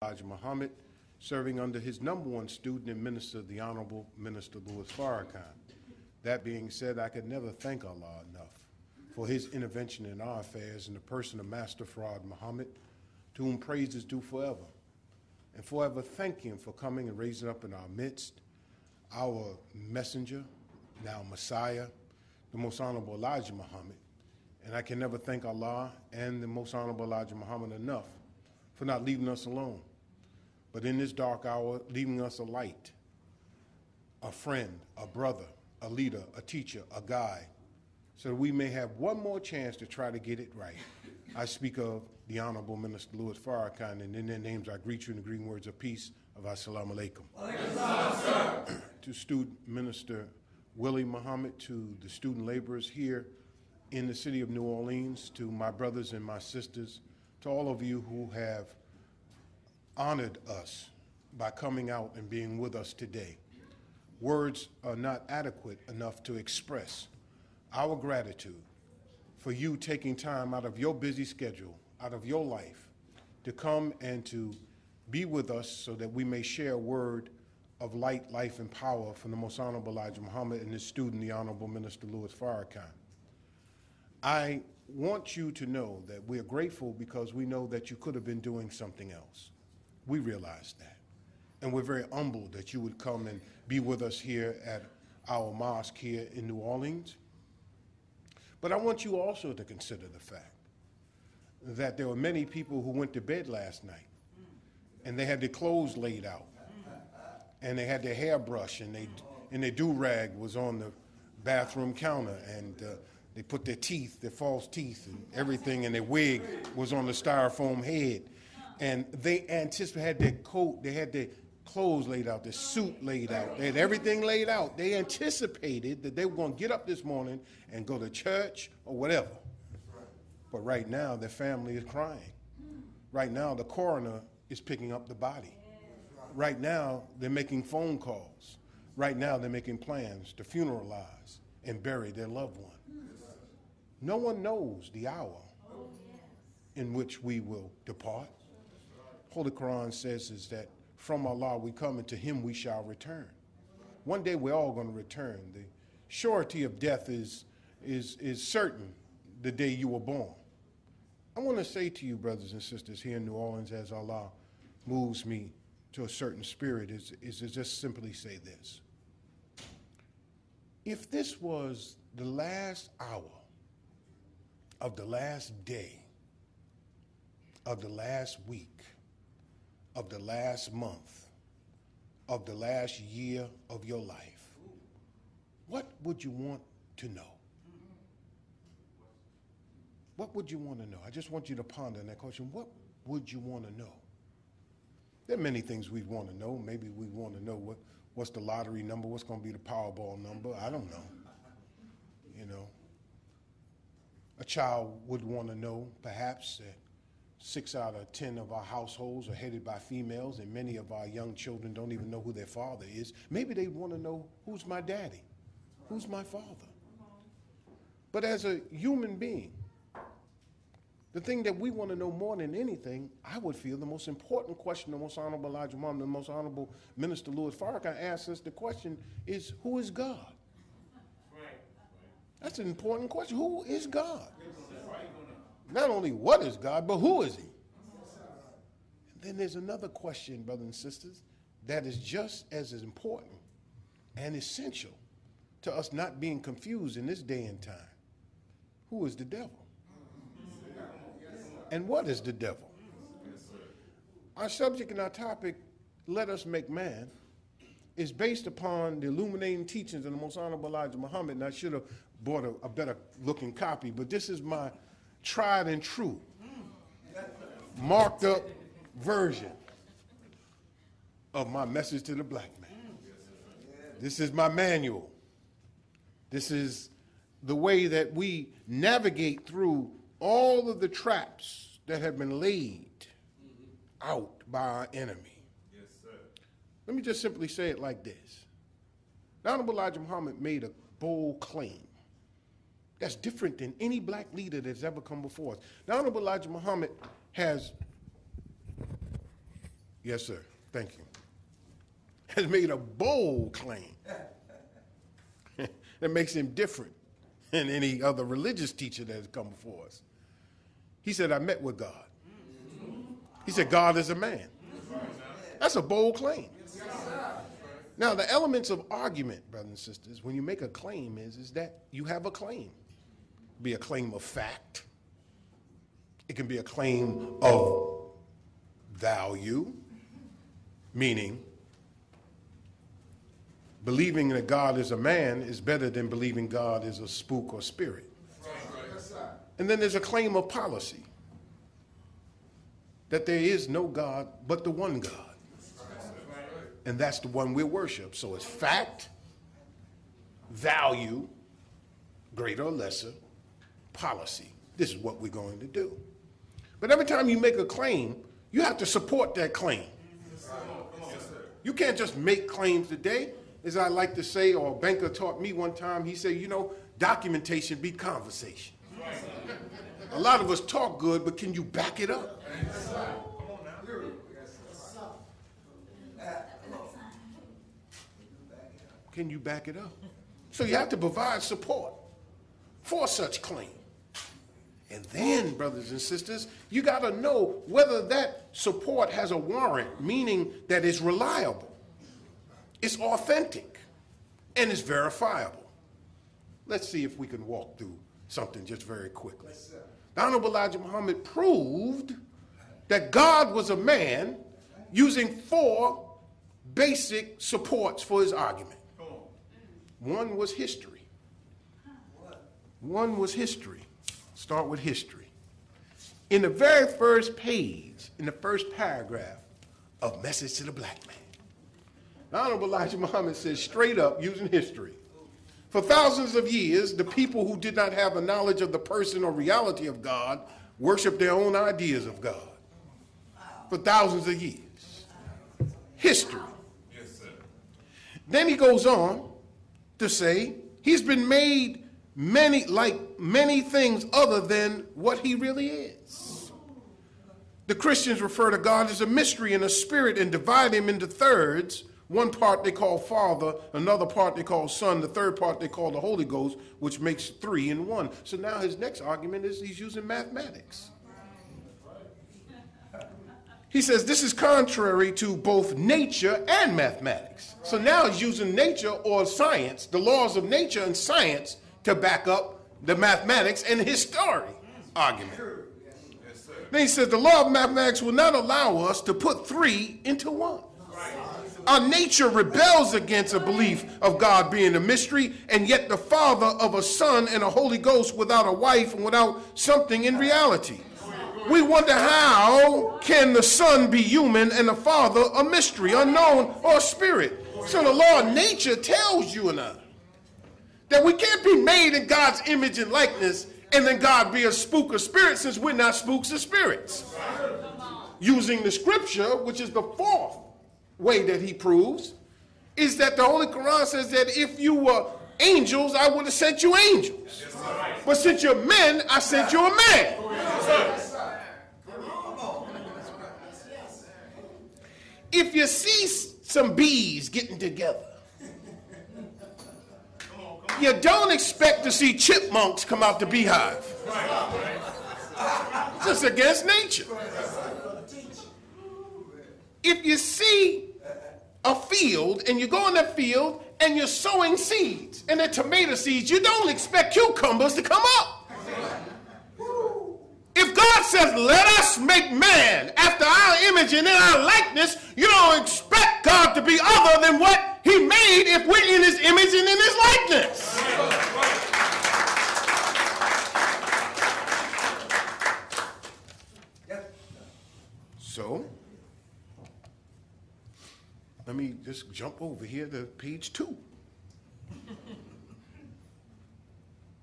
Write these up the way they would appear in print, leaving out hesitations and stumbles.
Elijah Muhammad, serving under his #1 student and minister, the Honorable Minister Louis Farrakhan. That being said, I could never thank Allah enough for his intervention in our affairs in the person of Master Fard Muhammad, to whom praise is due forever. And forever thank him for coming and raising up in our midst our messenger, now Messiah, the Most Honorable Elijah Muhammad. And I can never thank Allah and the Most Honorable Elijah Muhammad enough for not leaving us alone, but in this dark hour, leaving us a light, a friend, a brother, a leader, a teacher, a guide, so that we may have one more chance to try to get it right. I speak of the Honorable Minister Louis Farrakhan, and in their names I greet you in the green words of peace of Assalamu alaikum. To Student Minister Willie Muhammad, to the student laborers here in the city of New Orleans, to my brothers and my sisters, to all of you who have honored us by coming out and being with us today. Words are not adequate enough to express our gratitude for you taking time out of your busy schedule, out of your life, to come and to be with us so that we may share a word of light, life, and power from the Most Honorable Elijah Muhammad and his student, the Honorable Minister Louis Farrakhan. I want you to know that we're grateful because we know that you could have been doing something else. We realize that. And we're very humbled that you would come and be with us here at our mosque here in New Orleans. But I want you also to consider the fact that there were many people who went to bed last night and they had their clothes laid out and they had their hair brushed and their do-rag was on the bathroom counter, and they put their teeth, their false teeth and everything, and their wig was on the styrofoam head. And they had their coat, they had their clothes laid out, their suit laid out, they had everything laid out. They anticipated that they were going to get up this morning and go to church or whatever. But right now, their family is crying. Right now, the coroner is picking up the body. Right now, they're making phone calls. Right now, they're making plans to funeralize and bury their loved one. No one knows the hour in which we will depart. Holy Quran says is that from Allah we come and to him we shall return. One day we're all going to return. The surety of death is certain the day you were born. I want to say to you, brothers and sisters here in New Orleans, as Allah moves me to a certain spirit, is to just simply say this. If this was the last hour of the last day, of the last week, of the last month, of the last year of your life, what would you want to know? What would you want to know? I just want you to ponder that question. What would you want to know? There are many things we'd want to know. Maybe we want to know what's the lottery number, what's going to be the Powerball number. I don't know. You know, a child would want to know perhaps that 6 out of 10 of our households are headed by females, and many of our young children don't even know who their father is. Maybe they want to know, who's my daddy? Who's my father? But as a human being, the thing that we want to know more than anything, I would feel the most important question the Most Honorable Elijah Muhammad, the Most Honorable Minister Louis Farrakhan asks us the question is, who is God? That's an important question. Who is God? Not only what is God, but who is he? And then there's another question, brothers and sisters, that is just as important and essential to us not being confused in this day and time. Who is the devil? And what is the devil? Our subject and our topic, Let Us Make Man, is based upon the illuminating teachings of the Most Honorable Elijah Muhammad, and I should have bought a better looking copy, but this is my tried and true, marked up version of my message to the black man. This is my manual. This is the way that we navigate through all of the traps that have been laid out by our enemy. Yes, sir. Let me just simply say it like this. The Honorable Elijah Muhammad made a bold claim that's different than any black leader that's ever come before us. The Honorable Elijah Muhammad has Yes, sir. Thank you. Has made a bold claim that makes him different than any other religious teacher that has come before us. He said, I met with God. He said, God is a man. That's a bold claim. Now, the elements of argument, brothers and sisters, when you make a claim is that you have a claim. It can be a claim of fact. It can be a claim of value, meaning believing that God is a man is better than believing God is a spook or spirit. And then there's a claim of policy, that there is no God but the one God. And that's the one we worship. So it's fact, value, greater or lesser, policy. This is what we're going to do. But every time you make a claim, you have to support that claim. You can't just make claims today. As I like to say, or a banker taught me one time, he said, you know, documentation beat conversation. A lot of us talk good, but can you back it up? Can you back it up? So you have to provide support for such claim. And then, brothers and sisters, you got to know whether that support has a warrant, meaning that it's reliable, it's authentic, and it's verifiable. Let's see if we can walk through something just very quickly. The Honorable Elijah Muhammad proved that God was a man using 4 basic supports for his argument. One was history. One was history. Start with history. In the very first page, in the first paragraph of Message to the Black Man, the Honorable Elijah Muhammad says straight up, using history, for thousands of years, the people who did not have a knowledge of the person or reality of God worshiped their own ideas of God. For thousands of years. History. Yes, sir. Then he goes on to say he's been made many things other than what he really is. The Christians refer to God as a mystery and a spirit and divide him into thirds. One part they call Father, another part they call Son, the third part they call the Holy Ghost, which makes 3 in 1. So now his next argument is he's using mathematics. He says this is contrary to both nature and mathematics. So now he's using nature or science, the laws of nature and science, to back up the mathematics and his story argument. Then he says the law of mathematics will not allow us to put 3 into 1. Our nature rebels against a belief of God being a mystery, and yet the Father of a Son and a Holy Ghost without a wife and without something in reality. We wonder how can the Son be human and the Father a mystery, unknown, or a spirit? So the law of nature tells you and I that we can't be made in God's image and likeness and then God be a spook or spirit, since we're not spooks or spirits. Using the scripture, which is the 4th way that he proves, is that the Holy Quran says that if you were angels, I would have sent you angels. But since you're men, I sent you a man. If you see some bees getting together, you don't expect to see chipmunks come out the beehive. Just against nature. If you see a field and you go in that field and you're sowing seeds and they're tomato seeds, you don't expect cucumbers to come up. If God says, let us make man after our image and in our likeness, you don't expect God to be other than what he made if we're in his image and in his likeness. So, let me just jump over here to page 2.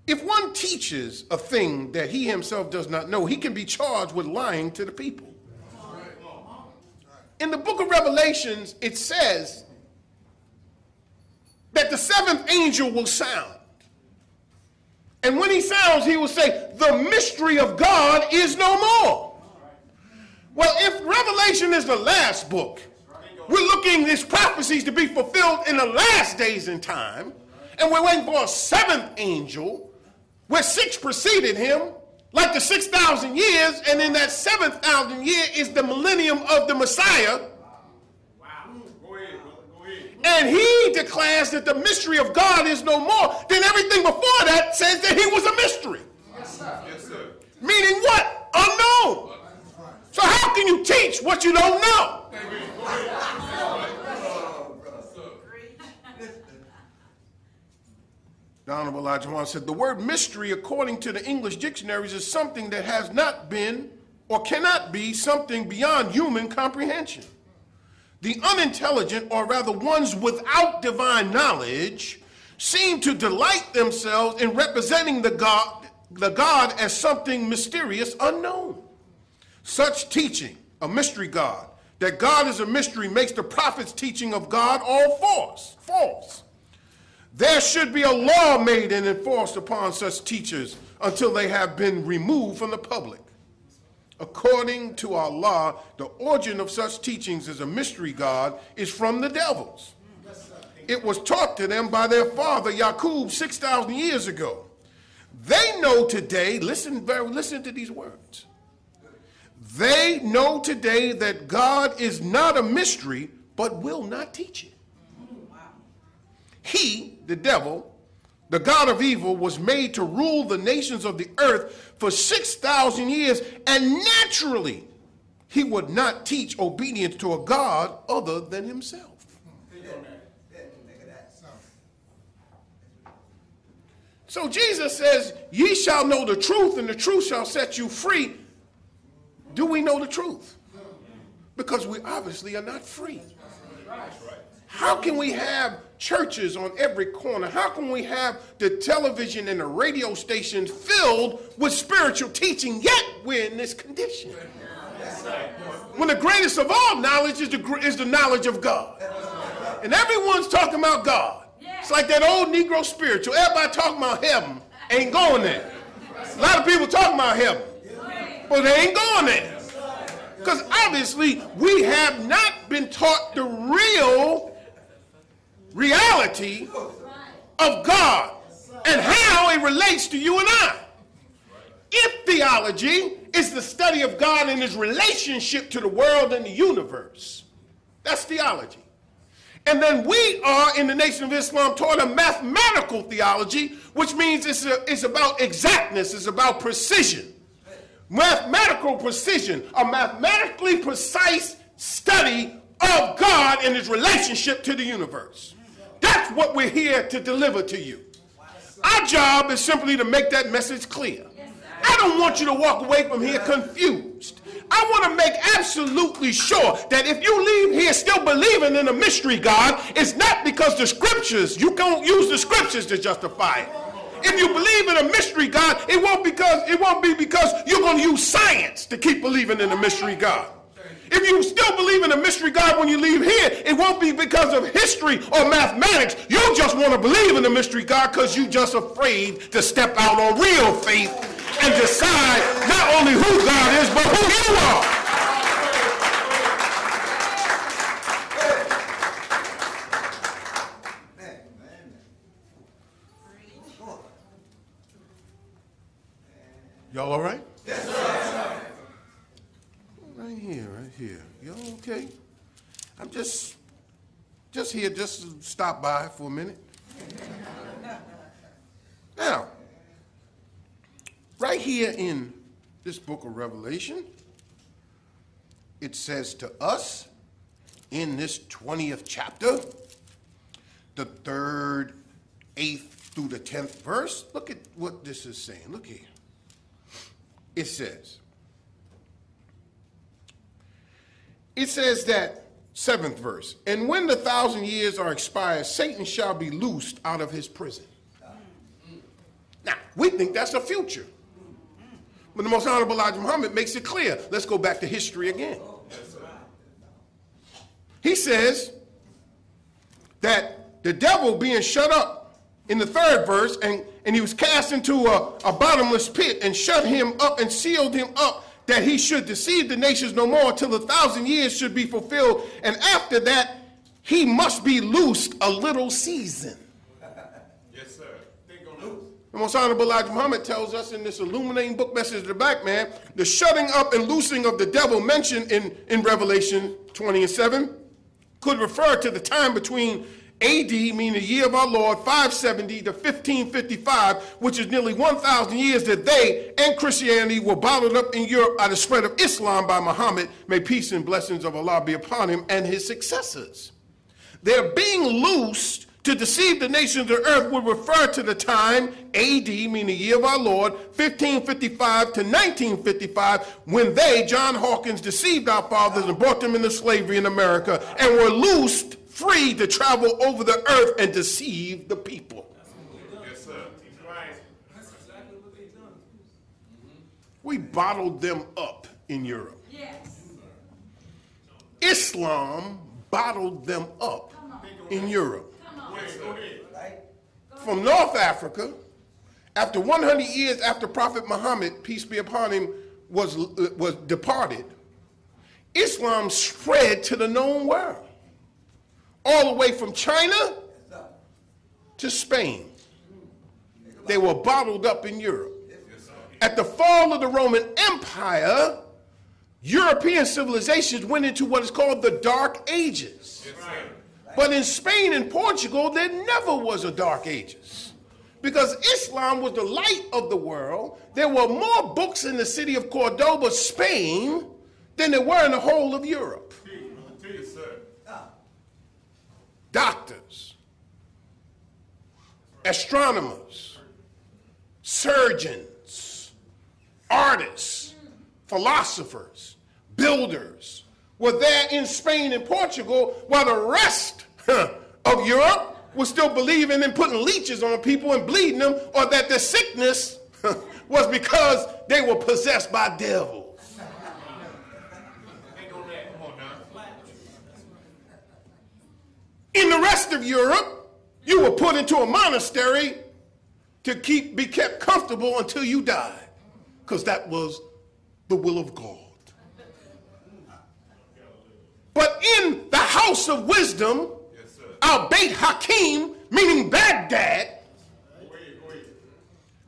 If one teaches a thing that he himself does not know, he can be charged with lying to the people. In the book of Revelations, it says that the 7th angel will sound. And when he sounds, he will say, the mystery of God is no more. Well, if Revelation is the last book, we're looking these prophecies to be fulfilled in the last days and time, and we're waiting for a seventh angel, where 6 preceded him, like the 6,000 years, and in that 7,000 year is the millennium of the Messiah. And he declares that the mystery of God is no more. Then everything before that says that he was a mystery. Yes, sir. Yes, sir. Meaning what? Unknown. So how can you teach what you don't know? The Honorable Elijah Muhammad said, the word mystery, according to the English dictionaries, is something that has not been or cannot be something beyond human comprehension. The unintelligent, or rather ones without divine knowledge, seem to delight themselves in representing the God as something mysterious, unknown. Such teaching, a mystery God, that God is a mystery, makes the prophet's teaching of God all false. There should be a law made and enforced upon such teachers until they have been removed from the public. According to our law, the origin of such teachings as a mystery God is from the devils. It was taught to them by their father, Yaqub, 6,000 years ago. They know today, listen to these words. They know today that God is not a mystery, but will not teach it. He, the devil, the god of evil, was made to rule the nations of the earth for 6,000 years, and naturally, he would not teach obedience to a God other than himself. So Jesus says, ye shall know the truth, and the truth shall set you free. Do we know the truth? Because we obviously are not free. How can we have churches on every corner? How can we have the television and the radio stations filled with spiritual teaching, yet we're in this condition? When the greatest of all knowledge is the knowledge of God. And everyone's talking about God. It's like that old Negro spiritual. Everybody talking about heaven, ain't going there. A lot of people talking about heaven, but they ain't going there. Because obviously we have not been taught the reality of God and how it relates to you and I. If theology is the study of God and his relationship to the world and the universe, that's theology. And then we are, in the Nation of Islam, taught a mathematical theology, which means it's about exactness, it's about precision. Mathematical precision, a mathematically precise study of God and his relationship to the universe. That's what we're here to deliver to you. Our job is simply to make that message clear. I don't want you to walk away from here confused. I want to make absolutely sure that if you leave here still believing in a mystery God, it's not because the scriptures, you can't use the scriptures to justify it. If you believe in a mystery God, it won't be because you're going to use science to keep believing in a mystery God. If you still believe in a mystery God when you leave here, it won't be because of history or mathematics. You just want to believe in a mystery God because you're just afraid to step out on real faith and decide not only who God is, but who you are. Y'all all right? Yes, sir. Right here. Y'all okay? I'm just here just to stop by for a minute. Now, right here in this book of Revelation, it says to us in this 20th chapter, the 3rd, 8th through the 10th verse, look at what this is saying. Look here. It says that 7th verse, and when the 1,000 years are expired, Satan shall be loosed out of his prison. Now, we think that's the future. But the Most Honorable Elijah Muhammad makes it clear. Let's go back to history again. He says that the devil being shut up in the 3rd verse, and he was cast into a bottomless pit and shut him up and sealed him up, that he should deceive the nations no more until 1,000 years should be fulfilled. And after that, he must be loosed a little season. Yes, sir. Think on loose. The Most Honorable Elijah Muhammad tells us in this illuminating book message to the black man, the shutting up and loosing of the devil mentioned in Revelation 20:7 could refer to the time between AD, meaning the year of our Lord, 570 to 1555, which is nearly 1,000 years that they and Christianity were bottled up in Europe by the spread of Islam by Muhammad. May peace and blessings of Allah be upon him and his successors. Their being loosed to deceive the nations of the earth would refer to the time, AD, meaning the year of our Lord, 1555 to 1955, when they, John Hawkins, deceived our fathers and brought them into slavery in America and were loosed, free to travel over the earth and deceive the people. Yes, sir. That's exactly what they've done. We bottled them up in Europe. Yes. Islam bottled them up in Europe. From North Africa, after 100 years after Prophet Muhammad, peace be upon him, was departed, Islam spread to the known world, all the way from China to Spain. They were bottled up in Europe. At the fall of the Roman Empire, European civilizations went into what is called the Dark Ages. But in Spain and Portugal, there never was a Dark Ages. Because Islam was the light of the world. There were more books in the city of Cordoba, Spain, than there were in the whole of Europe. Yes, sir. Doctors, astronomers, surgeons, artists, philosophers, builders were there in Spain and Portugal, while the rest of Europe was still believing in putting leeches on people and bleeding them, or that the sickness was because they were possessed by devils. In the rest of Europe, you were put into a monastery to be kept comfortable until you died, because that was the will of God. But in the house of wisdom, Al-Bayt Hakim, meaning Baghdad,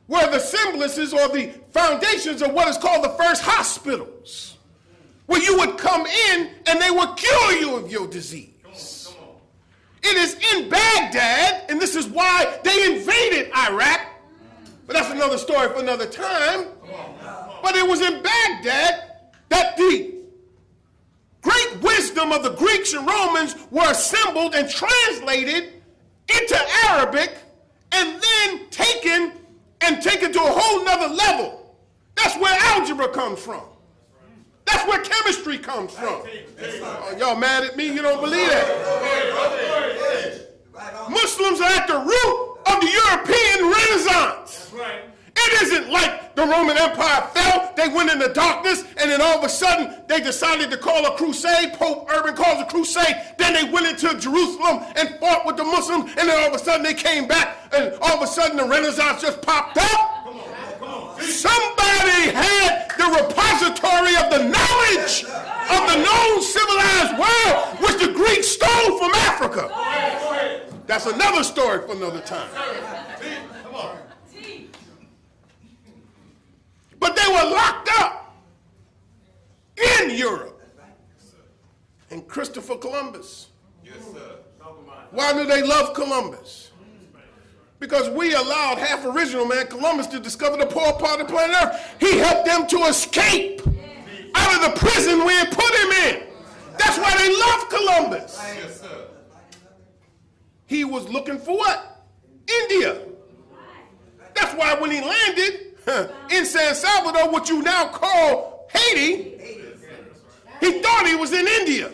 were the semblances or the foundations of what is called the first hospitals, where you would come in and they would cure you of your disease. It is in Baghdad, and this is why they invaded Iraq, but that's another story for another time. But it was in Baghdad that the great wisdom of the Greeks and Romans were assembled and translated into Arabic and then taken to a whole nother level. That's where algebra comes from. That's where chemistry comes from. Y'all mad at me? You don't believe that? Muslims are at the root of the European Renaissance. It isn't like the Roman Empire fell, they went into darkness, and then all of a sudden they decided to call a crusade. Pope Urban calls a crusade. Then they went into Jerusalem and fought with the Muslims, and then all of a sudden they came back, and all of a sudden the Renaissance just popped up. Somebody had the repository of the knowledge of the known civilized world, which the Greeks stole from Africa. That's another story for another time. But they were locked up in Europe. And Christopher Columbus. Why do they love Columbus? Because we allowed half original man Columbus to discover the poor part of planet Earth. He helped them to escape out of the prison we had put him in. That's why they love Columbus. He was looking for what? India. That's why when he landed in San Salvador, what you now call Haiti, he thought he was in India.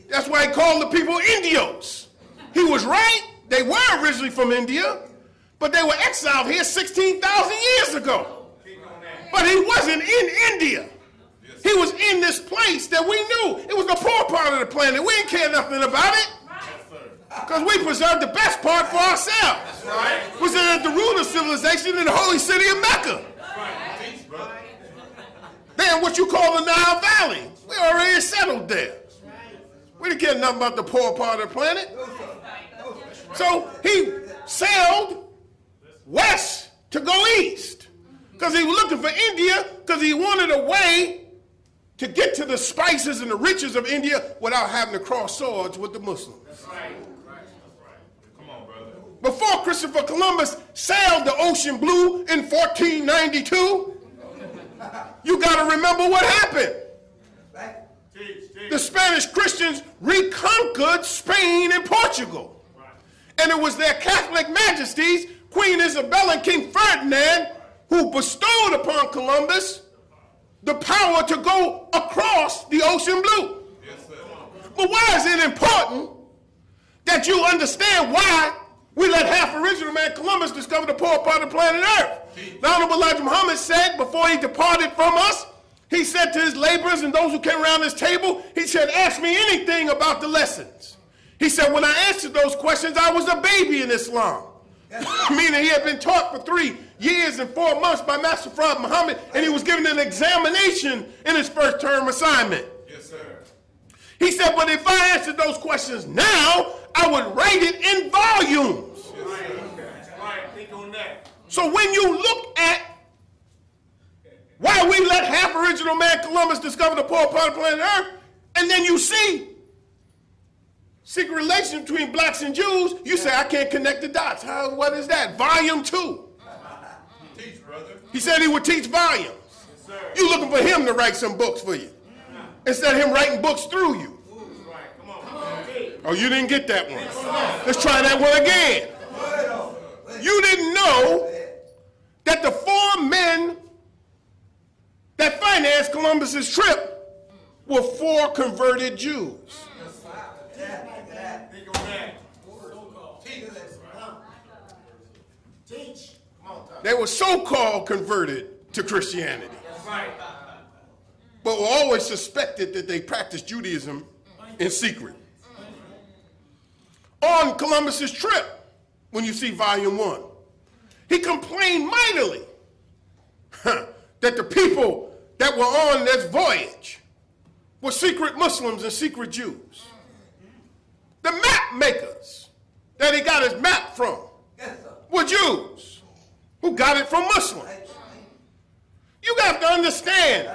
That's why he called the people Indios. He was right. They were originally from India, but they were exiled here 16,000 years ago. But he wasn't in India. He was in this place that we knew. It was the poor part of the planet. We didn't care nothing about it. Because we preserved the best part for ourselves. We said at the root of civilization in the holy city of Mecca. than what you call the Nile Valley. We already settled there. We didn't care nothing about the poor part of the planet. So he sailed west to go east because he was looking for India because he wanted a way to get to the spices and the riches of India without having to cross swords with the Muslims. That's right. Come on, brother. Before Christopher Columbus sailed the ocean blue in 1492, you got to remember what happened. The Spanish Christians reconquered Spain and Portugal. And it was their Catholic majesties, Queen Isabella and King Ferdinand, who bestowed upon Columbus the power to go across the ocean blue. Yes, sir. But why is it important that you understand why we let half original man Columbus discover the poor part of planet Earth? The Honorable Elijah Muhammad said before he departed from us, he said to his laborers and those who came around his table, he said, ask me anything about the lessons. He said, when I answered those questions, I was a baby in Islam. Meaning he had been taught for 3 years and 4 months by Master Fard Muhammad, and he was given an examination in his first term assignment. Yes, sir. He said, but if I answered those questions now, I would write it in volumes. Yes, sir. Right. Think on that. So when you look at why we let half original man Columbus discover the poor part of planet Earth, and then you see secret relation between blacks and Jews, you say, I can't connect the dots. What is that? Volume 2. Teach, brother. He said he would teach volumes. Yes, sir. You looking for him to write some books for you instead of him writing books through you. Right. Come on. Oh, you didn't get that one. Let's try that one again. You didn't know that the 4 men that financed Columbus's trip were 4 converted Jews. Think on that. Teach. Come on, They were so-called converted to Christianity, That's right. but were always suspected that they practiced Judaism in secret. On Columbus's trip, when you see volume 1, he complained mightily that the people that were on this voyage were secret Muslims and secret Jews. The map makers that he got his map from were Jews who got it from Muslims. You have to understand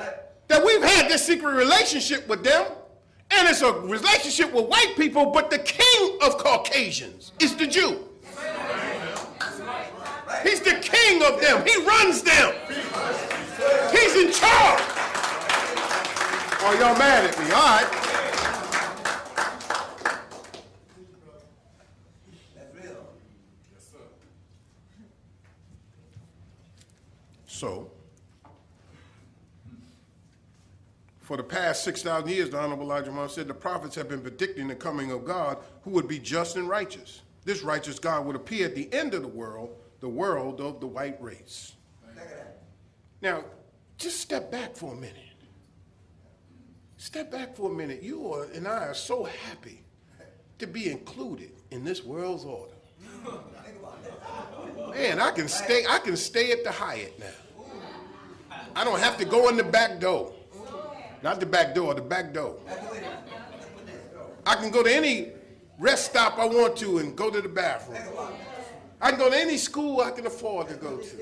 that we've had this secret relationship with them, and it's a relationship with white people, but the king of Caucasians is the Jew. He's the king of them. He runs them. He's in charge. Oh, y'all mad at me. All right. So, for the past 6,000 years, the Honorable Elijah Muhammad said the prophets have been predicting the coming of God who would be just and righteous. This righteous God would appear at the end of the world of the white race. Now, just step back for a minute. Step back for a minute. You and I are so happy to be included in this world's order. Man, I can stay at the Hyatt now. I don't have to go in the back door. Not the back door, the back door. I can go to any rest stop I want to and go to the bathroom. I can go to any school I can afford to go to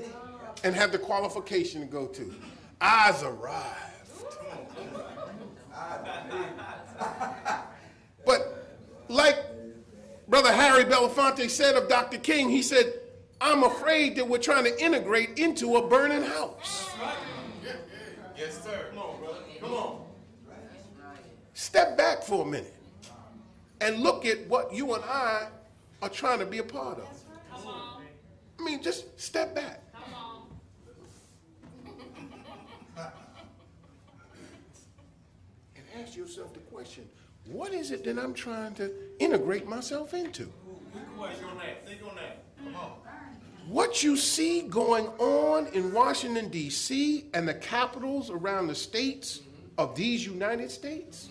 and have the qualification to go to. I's arrived. But like Brother Harry Belafonte said of Dr. King, he said, I'm afraid that we're trying to integrate into a burning house. Yes, sir. Come on, brother. Come on. Step back for a minute and look at what you and I are trying to be a part of. I mean, just step back. And ask yourself the question, what is it that I'm trying to integrate myself into? Think on that. Think on that. Come on. What you see going on in Washington, D.C. and the capitals around the states of these United States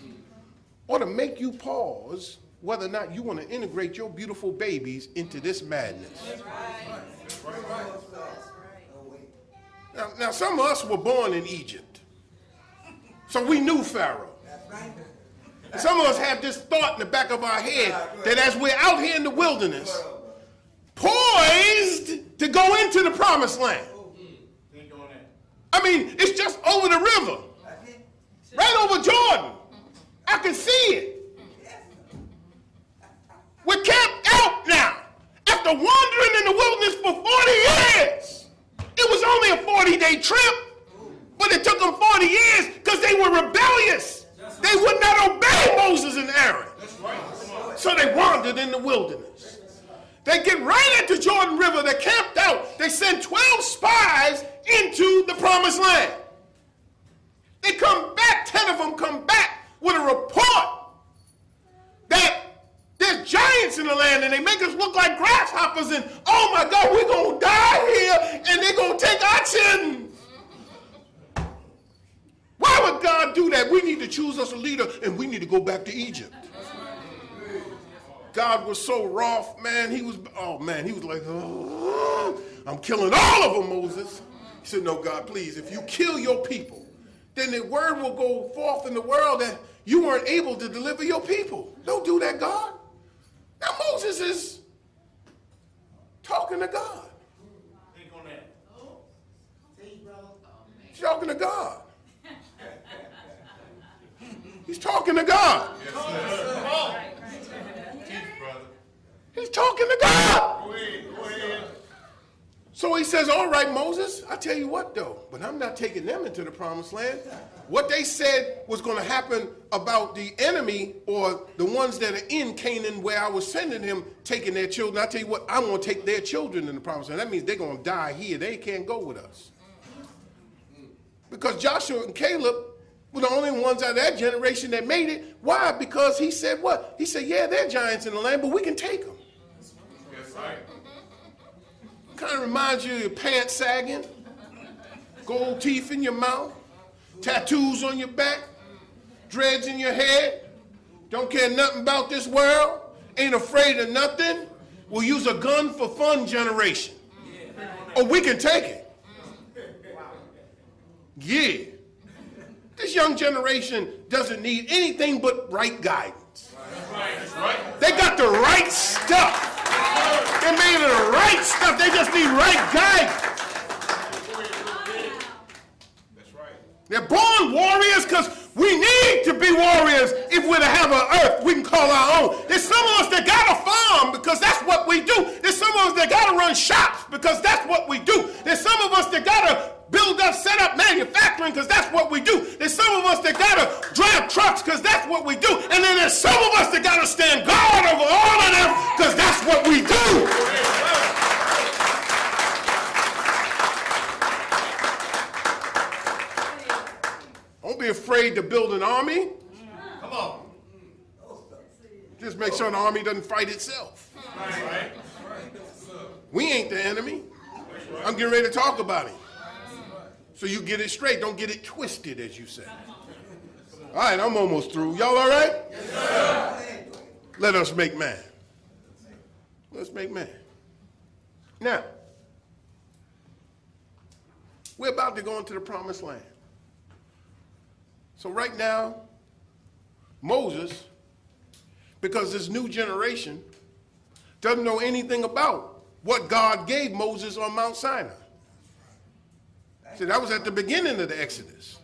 ought to make you pause whether or not you want to integrate your beautiful babies into this madness. Now, some of us were born in Egypt. So we knew Pharaoh. Some of us have this thought in the back of our head that as we're out here in the wilderness, poised to go into the promised land. I mean, it's just over the river, right over Jordan. I can see it. We're camped out now after wandering in the wilderness for 40 years. It was only a 40-day trip, but it took them 40 years because they were rebellious. They would not obey Moses and Aaron. So they wandered in the wilderness. They get right at the Jordan River. They're camped out. They send 12 spies into the promised land. They come back, 10 of them come back with a report that there's giants in the land and they make us look like grasshoppers and, oh my God, we're going to die here and they're going to take our children. Why would God do that? We need to choose us a leader and we need to go back to Egypt. God was so wroth, man. He was like, oh, I'm killing all of them, Moses. He said, no, God, please, if you kill your people, then the word will go forth in the world that you weren't able to deliver your people. Don't do that, God. Now Moses is talking to God. He's talking to God. He's talking to God. He's talking to God. So he says, all right, Moses, I tell you what, though, but I'm not taking them into the promised land. What they said was going to happen about the enemy or the ones that are in Canaan where I was sending him, taking their children. I tell you what, I'm going to take their children in the promised land. That means they're going to die here. They can't go with us. Because Joshua and Caleb were the only ones out of that generation that made it. Why? Because he said what? He said, yeah, they're giants in the land, but we can take them. That's right. Kind of reminds you of your pants sagging, gold teeth in your mouth, tattoos on your back, dreads in your head, don't care nothing about this world, ain't afraid of nothing, will use a gun for fun generation. Or we can take it. Yeah. This young generation doesn't need anything but right guidance. That's right. They got the right stuff. They made it the right stuff. They just need right guidance. That's right. They're born warriors because we need to be warriors if we're to have an earth we can call our own. There's some of us that got to farm because that's what we do. There's some of us that got to run shops because that's what we do. There's some of us that got to build up, set up manufacturing because that's what we do. There's some of us that got to drive trucks because that's what we do. And then there's some of us that got to stand guard over all of them because that's what we do. Don't be afraid to build an army. Come on. Just make sure the army doesn't fight itself. Right. We ain't the enemy. I'm getting ready to talk about it. So you get it straight. Don't get it twisted, as you say. All right, I'm almost through. Y'all all right? Yes, sir. Let us make man. Let's make man. Now, we're about to go into the promised land. So right now, Moses, because this new generation doesn't know anything about what God gave Moses on Mount Sinai. See, that was at the beginning of the Exodus.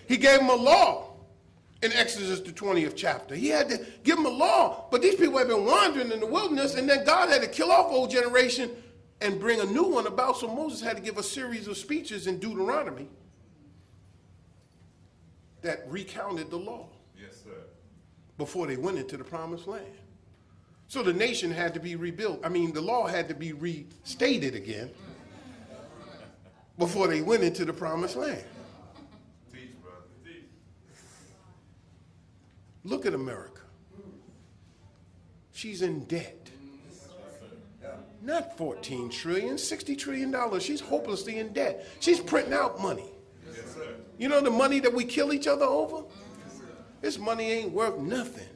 He gave him a law in Exodus, the 20th chapter. He had to give them a law, but these people have been wandering in the wilderness, and then God had to kill off old generation and bring a new one about, so Moses had to give a series of speeches in Deuteronomy that recounted the law. Yes, sir. Before they went into the promised land. So the nation had to be rebuilt. I mean, the law had to be restated again before they went into the promised land. Teach, brother. Teach. Look at America. She's in debt. Not 14 trillion, $60 trillion. She's hopelessly in debt. She's printing out money. Yes, sir. You know the money that we kill each other over? This money ain't worth nothing.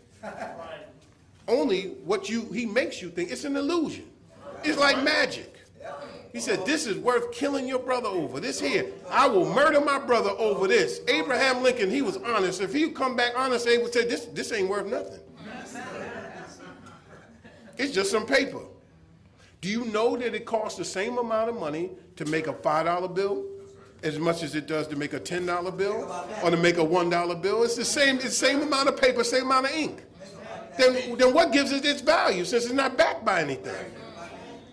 Only what he makes you think. It's an illusion. It's like magic. He said, this is worth killing your brother over. This here, I will murder my brother over this. Abraham Lincoln, he was honest. If he would come back honest, they would say, this ain't worth nothing. It's just some paper. Do you know that it costs the same amount of money to make a $5 bill as much as it does to make a $10 bill or to make a $1 bill? It's the same amount of paper, same amount of ink. Then what gives it its value since it's not backed by anything?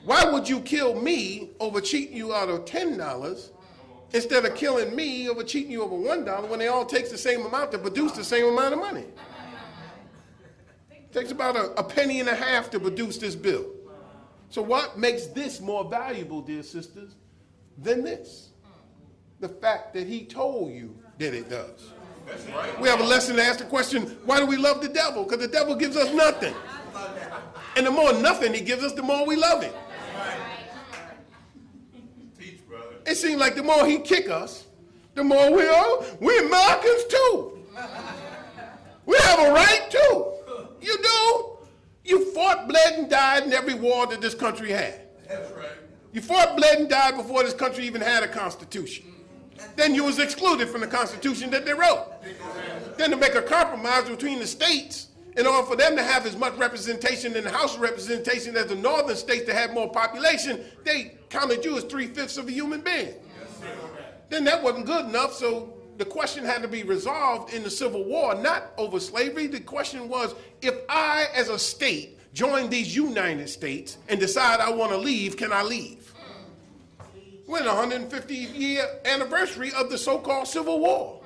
Why would you kill me over cheating you out of $10 instead of killing me over cheating you over $1 when they all takes the same amount to produce the same amount of money? It takes about a penny and a half to produce this bill. So what makes this more valuable, dear sisters, than this? The fact that he told you that it does. That's right. We have a lesson to ask the question, why do we love the devil? Because the devil gives us nothing. And the more nothing he gives us, the more we love him. Teach, brother. It seems like the more he kick us, the more we're Americans too. We have a right too. You do. You fought, bled, and died in every war that this country had. That's right. You fought, bled, and died before this country even had a constitution. Then you was excluded from the constitution that they wrote. Then to make a compromise between the states in order for them to have as much representation in the House of Representation as the northern states that had more population, they counted you as 3/5 of a human being. Then that wasn't good enough, so the question had to be resolved in the Civil War, not over slavery. The question was, if I, as a state, join these United States and decide I want to leave, can I leave? We're in the 150-year anniversary of the so-called Civil War.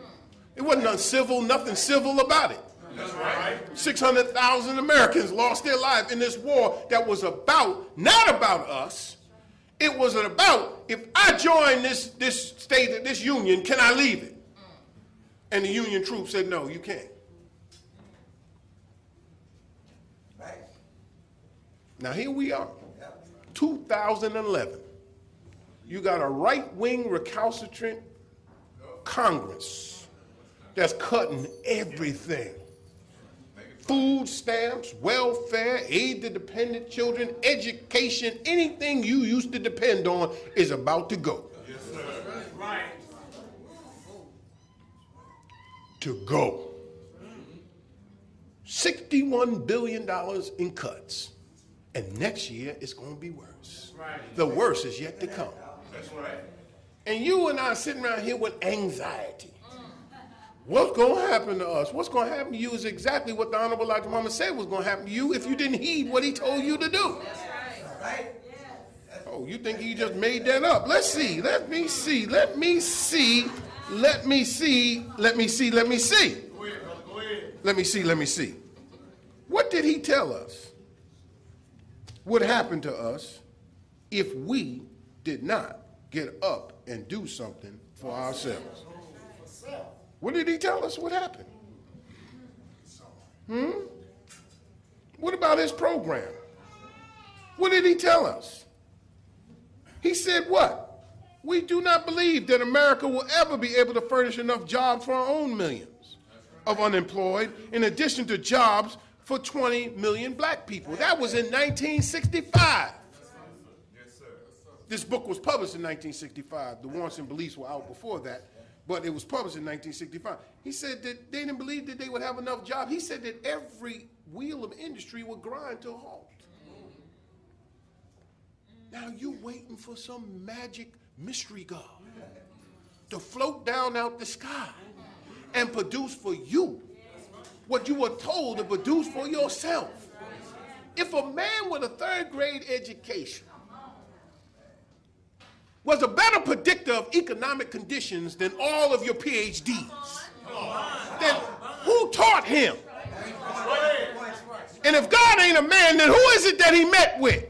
It wasn't nothing civil about it. That's right. 600,000 Americans lost their life in this war that was not about us. It was about, if I join this state, this union, can I leave it? And the Union troops said, no, you can't. Right. Now here we are, 2011. You got a right-wing recalcitrant Congress that's cutting everything. Food stamps, welfare, aid to dependent children, education, anything you used to depend on is about to go. Yes, sir. Right. To go. $61 billion in cuts. And next year it's going to be worse. Right. The worst is yet to come. That's right. And you and I sitting around here with anxiety. What's going to happen to us? What's going to happen to you is exactly what the Honorable Elijah Muhammad said was going to happen to you if you didn't heed what he told you to do. That's right. Oh, you think he just made that up? Let's see. Let me see. Let me see. Let me see. Let me see. Let me see. Go ahead, brother. Go ahead. Let me see. Let me see. What did he tell us would happen to us if we did not get up and do something for ourselves? What did he tell us would happen? What about his program? What did he tell us? He said what? We do not believe that America will ever be able to furnish enough jobs for our own millions of unemployed, in addition to jobs for 20 million black people. That was in 1965. Yes, sir. This book was published in 1965. The Wants and Beliefs were out before that, but it was published in 1965. He said that they didn't believe that they would have enough jobs. He said that every wheel of industry would grind to a halt. Now you waiting for some magic mystery god to float down out the sky and produce for you what you were told to produce for yourself. If a man with a third-grade education was a better predictor of economic conditions than all of your PhDs, then who taught him? And if God ain't a man, then who is it that he met with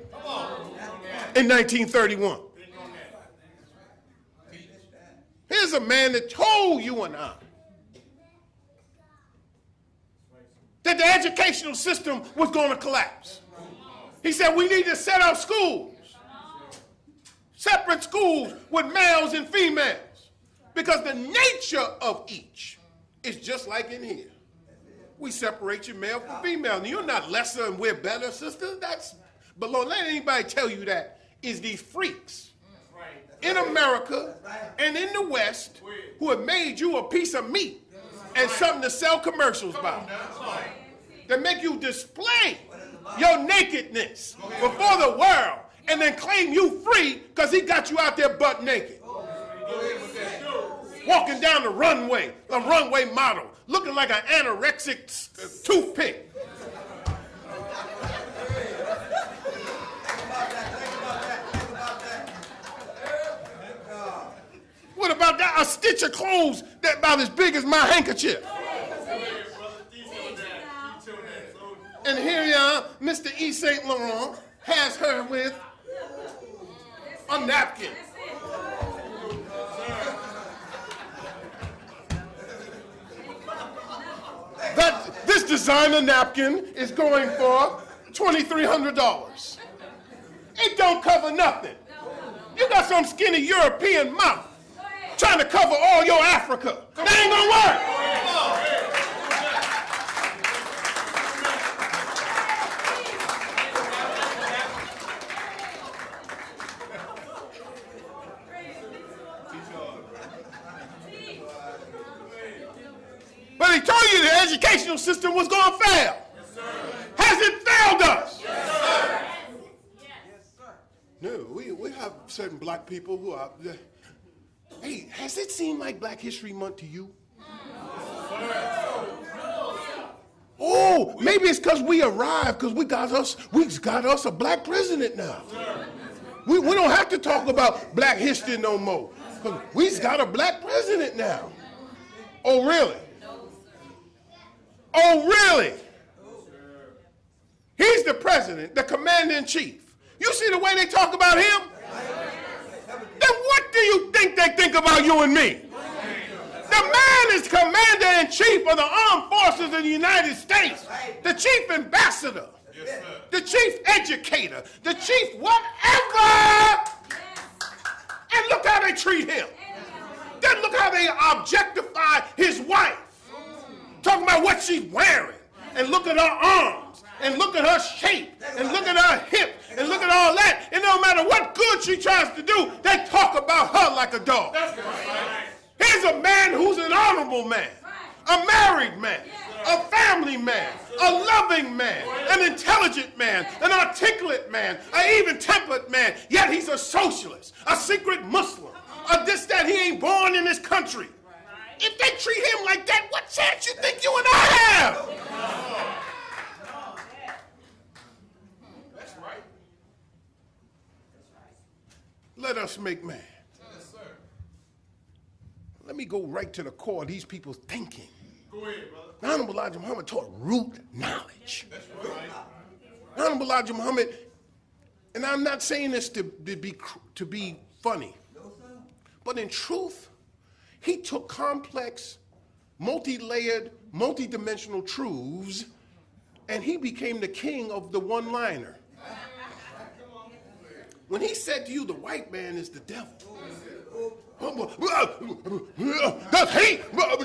in 1931? Here's a man that told you and I that the educational system was going to collapse. He said we need to set up schools, separate schools with males and females, because the nature of each is just like in here. We separate you male from female. And you're not lesser and we're better, sister. But don't let anybody tell you that is these freaks in America and in the West who have made you a piece of meat and something to sell commercials by. That make you display your nakedness before the world and then claim you free because he got you out there butt naked. Walking down the runway, a runway model, looking like an anorexic toothpick. What about that? A stitch of clothes that about as big as my handkerchief. And here you are, Mr. E. St. Laurent has her with a napkin. This designer napkin is going for $2,300. It don't cover nothing. You got some skinny European mouth trying to cover all your Africa. That ain't gonna work. But he told you the educational system was going to fail. Yes, sir. Has it failed us? Yes, sir. Yes, sir. No, we have certain black people who are... Hey, has it seemed like Black History Month to you? Oh, maybe it's because we arrived, because we got us a black president now. We don't have to talk about black history no more, because we got a black president now. Oh, really? Oh, really? He's the president, the commander-in-chief. You see the way they talk about him? Then what do you think they think about you and me? The man is commander-in-chief of the armed forces of the United States, the chief ambassador, the chief educator, the chief whatever. And look how they treat him. Then look how they objectify his wife. Talking about what she's wearing, and look at her arms, and look at her shape, and look at her hip, and look at all that. And no matter what good she tries to do, they talk about her like a dog. Here's a man who's an honorable man, a married man, a family man, a loving man, an intelligent man, an articulate man, an even-tempered man, yet he's a socialist, a secret Muslim, a this, that, he ain't born in this country. If they treat him like that, what chance you think you and I have? That's right. Let us make man. Yes, sir. Let me go right to the core of these people's thinking. Go ahead, brother. The Honorable Elijah Muhammad taught root knowledge. That's right. The Honorable Elijah Muhammad, and I'm not saying this to be funny, but in truth, he took complex, multi-layered, multi-dimensional truths, and he became the king of the one-liner. When he said to you, the white man is the devil. That's hate. Whoa.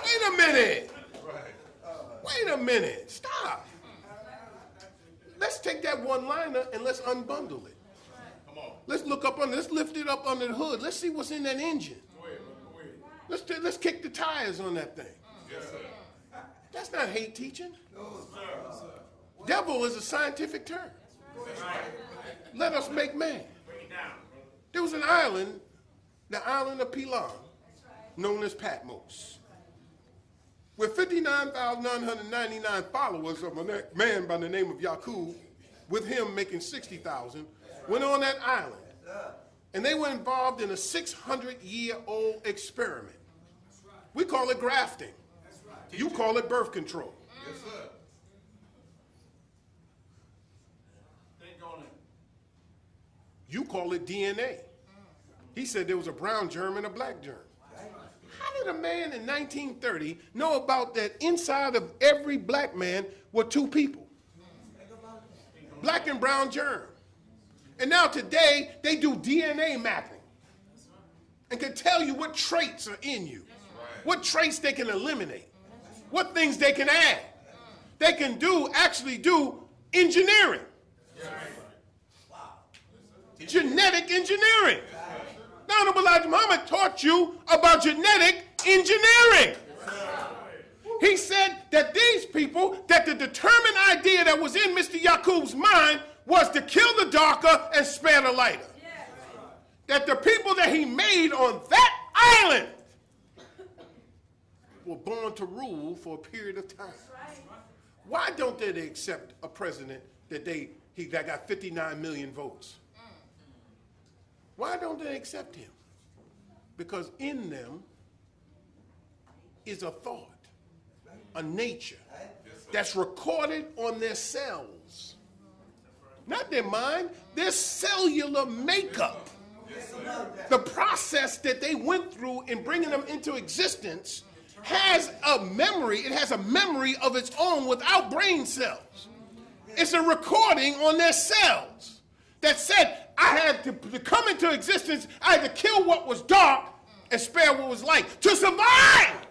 Wait a minute. Wait a minute. Stop. Let's take that one-liner and let's unbundle it. Let's look up under, let's lift it up under the hood. Let's see what's in that engine. Let's kick the tires on that thing. Yes, sir. That's not hate teaching. No, sir. Devil is a scientific term. Right. Let us make man. There was an island, the island of Pilar, known as Patmos, with 59,999 followers of a man by the name of Yaqub, with him making 60,000, went on that island, and they were involved in a 600-year-old experiment. We call it grafting. You call it birth control. Yes, sir. You call it DNA. He said there was a brown germ and a black germ. How did a man in 1930 know about that inside of every black man were two people? Black and brown germ. And now today, they do DNA mapping and can tell you what traits are in you, what traits they can eliminate, what things they can add. They can actually do engineering. Genetic engineering. Now, Honorable Elijah Muhammad taught you about genetic engineering. He said that these people, that the determined idea that was in Mr. Yaqub's mind was to kill the darker and spare the lighter. That the people that he made on that island were born to rule for a period of time. Why don't they accept a president that that got 59 million votes? Why don't they accept him? Because in them is a thought, a nature that's recorded on their cells. Not their mind, their cellular makeup. The process that they went through in bringing them into existence has a memory. It has a memory of its own without brain cells. It's a recording on their cells that said, I had to come into existence, I had to kill what was dark and spare what was light. To survive,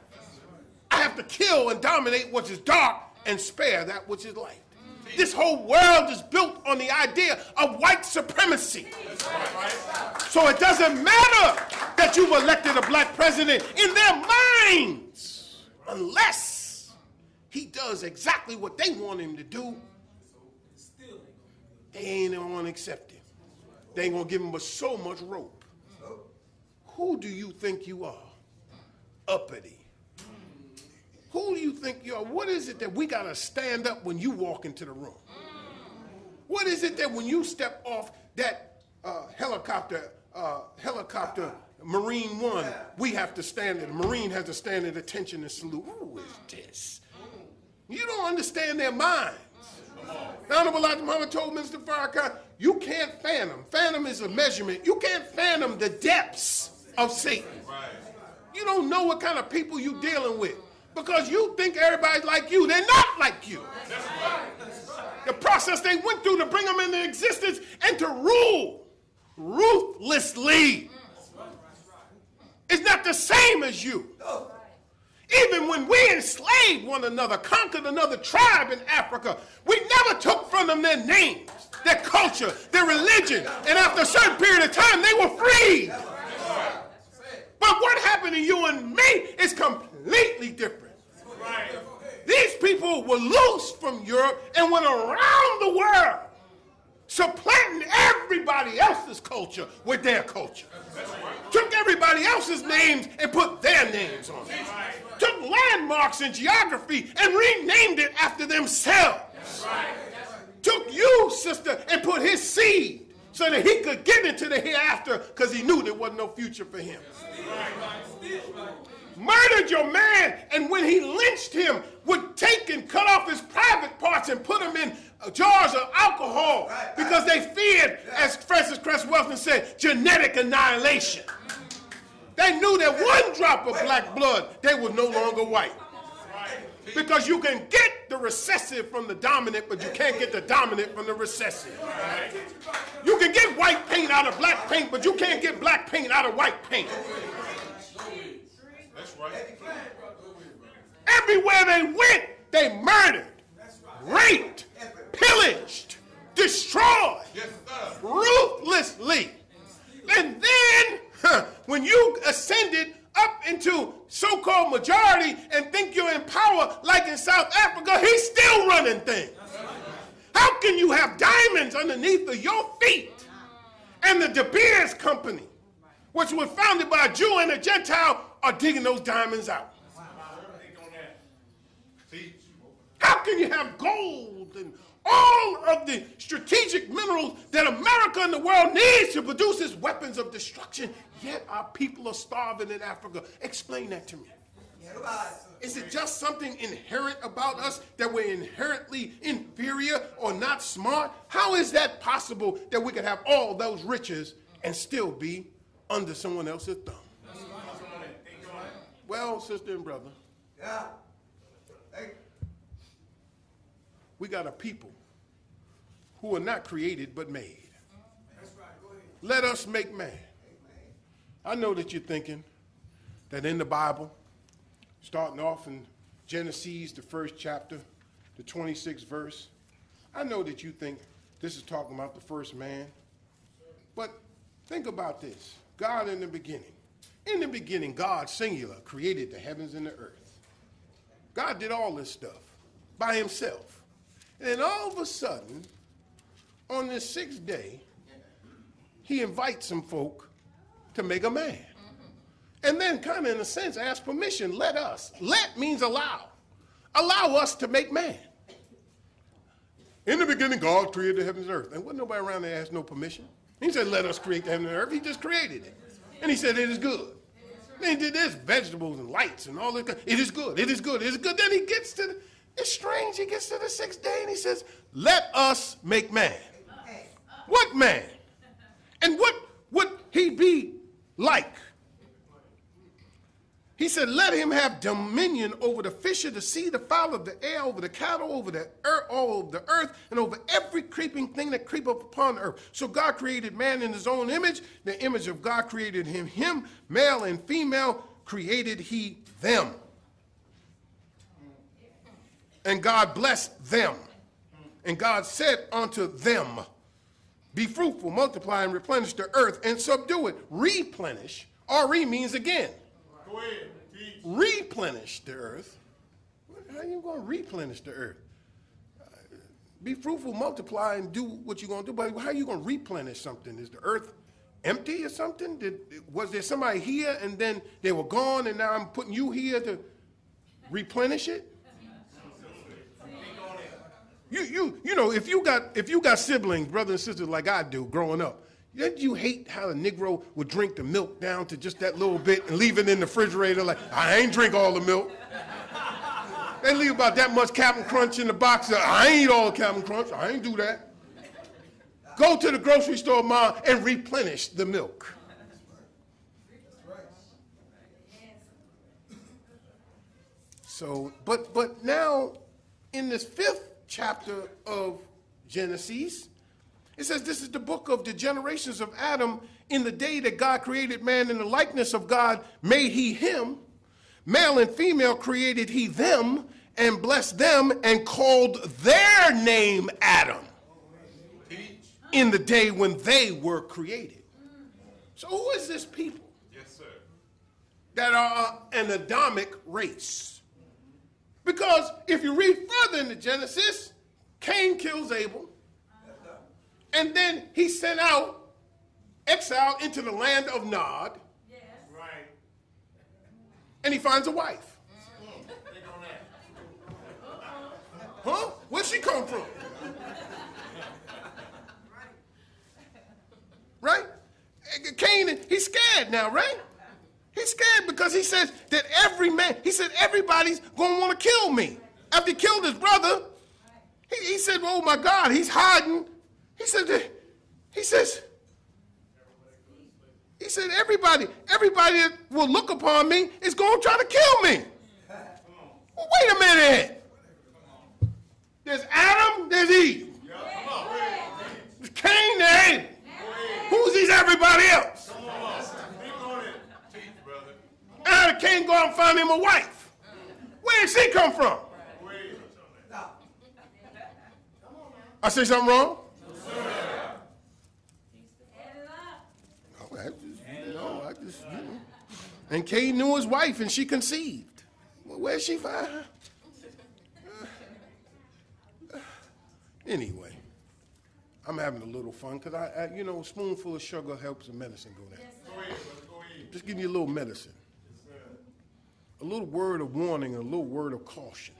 I have to kill and dominate what is dark and spare that which is light. This whole world is built on the idea of white supremacy. So it doesn't matter that you've elected a black president in their minds, unless he does exactly what they want him to do. They ain't going to accept him. They ain't going to give him but so much rope. Who do you think you are? Uppity. Who do you think you are? What is it that we got to stand up when you walk into the room? What is it that when you step off that helicopter, Marine One, we have to stand there. The Marine has to stand at attention and salute. Who is this? You don't understand their minds. Honorable Elijah Muhammad told Mr. Farrakhan, you can't fathom. Fathom is a measurement. You can't fathom the depths of Satan. You don't know what kind of people you're dealing with. Because you think everybody's like you. They're not like you. The process they went through to bring them into existence and to rule ruthlessly is not the same as you. Even when we enslaved one another, conquered another tribe in Africa, we never took from them their names, their culture, their religion. And after a certain period of time, they were freed. But what happened to you and me is completely different. These people were loose from Europe and went around the world, supplanting everybody else's culture with their culture. Took everybody else's names and put their names on it. Took landmarks in geography and renamed it after themselves. Took you, sister, and put his seed so that he could get into the hereafter because he knew there wasn't no future for him. Murdered your man, and when he lynched him, would take and cut off his private parts and put them in jars of alcohol because they feared, as Francis Cress Welsing said, genetic annihilation. They knew that one drop of black blood, they were no longer white. Because you can get the recessive from the dominant, but you can't get the dominant from the recessive. You can get white paint out of black paint, but you can't get black paint out of white paint. That's right. Everywhere they went, they murdered, raped, pillaged, destroyed, ruthlessly. And then, when you ascended up into so-called majority and think you're in power, like in South Africa, he's still running things. How can you have diamonds underneath of your feet? And the De Beers Company, which was founded by a Jew and a Gentile, are digging those diamonds out. How can you have gold and all of the strategic minerals that America and the world needs to produce its weapons of destruction, yet our people are starving in Africa? Explain that to me. Is it just something inherent about us that we're inherently inferior or not smart? How is that possible that we could have all those riches and still be under someone else's thumb? Well, sister and brother, we got a people who are not created but made. Let us make man. I know that you're thinking that in the Bible, starting off in Genesis, the 1st chapter, the 26th verse, I know that you think this is talking about the first man. But think about this. God in the beginning. In the beginning, God, singular, created the heavens and the earth. God did all this stuff by himself. And then all of a sudden, on this sixth day, he invites some folk to make a man. And then kind of in a sense, ask permission, let us. Let means allow. Allow us to make man. In the beginning, God created the heavens and earth. And wasn't nobody around there asked no permission. He said, let us create the heavens and earth. He just created it. And he said, it is good. Then he did this, vegetables and lights and all that. It is good, it is good, it is good. Then he gets to, it's strange, he gets to the sixth day and he says, let us make man. What man? And what would he be like? He said, let him have dominion over the fish of the sea, the fowl of the air, over the cattle, over the earth, all of the earth, and over every creeping thing that creep up upon the earth. So God created man in his own image. The image of God created him, male and female created he them. And God blessed them. And God said unto them, be fruitful, multiply, and replenish the earth, and subdue it. Replenish, re means again. Go ahead, teach. Replenish the earth. How are you going to replenish the earth? Be fruitful, multiply, and do what you're going to do. But how are you going to replenish something? Is the earth empty or something? Was there somebody here and then they were gone and now I'm putting you here to replenish it? You know, if you got siblings, brothers and sisters like I do growing up, didn't you hate how a Negro would drink the milk down to just that little bit and leave it in the refrigerator like, I ain't drink all the milk. They leave about that much Captain Crunch in the box. I ain't eat all the Captain Crunch. I ain't do that. Go to the grocery store, Mom, and replenish the milk. So, but now in this 5th chapter of Genesis, it says this is the book of the generations of Adam. In the day that God created man in the likeness of God, made he him. Male and female created he them, and blessed them, and called their name Adam. In the day when they were created. So who is this people? Yes, sir. That are an Adamic race. Because if you read further into Genesis, Cain kills Abel. And then he sent out, exiled into the land of Nod. Yes. Right. And he finds a wife. Think on that. Huh? Where'd she come from? Right? Cain, he's scared now, right? He's scared because he says that he said everybody's going to want to kill me. After he killed his brother, he said, oh my God, he's hiding. He says, everybody that will look upon me is going to try to kill me. Well, wait a minute. There's Adam, there's Eve. There's Cain, there's Abel. Who's these everybody else? Come on. Think on it. Teach, brother. Adam Cain go out and find him a wife. Where did she come from? Wait. I say something wrong? And Cain knew his wife, and she conceived. Well, where'd she find her? Anyway, I'm having a little fun because I a spoonful of sugar helps the medicine go down. Go ahead, brother. Go ahead. Just give you a little medicine. A little word of warning, a little word of caution.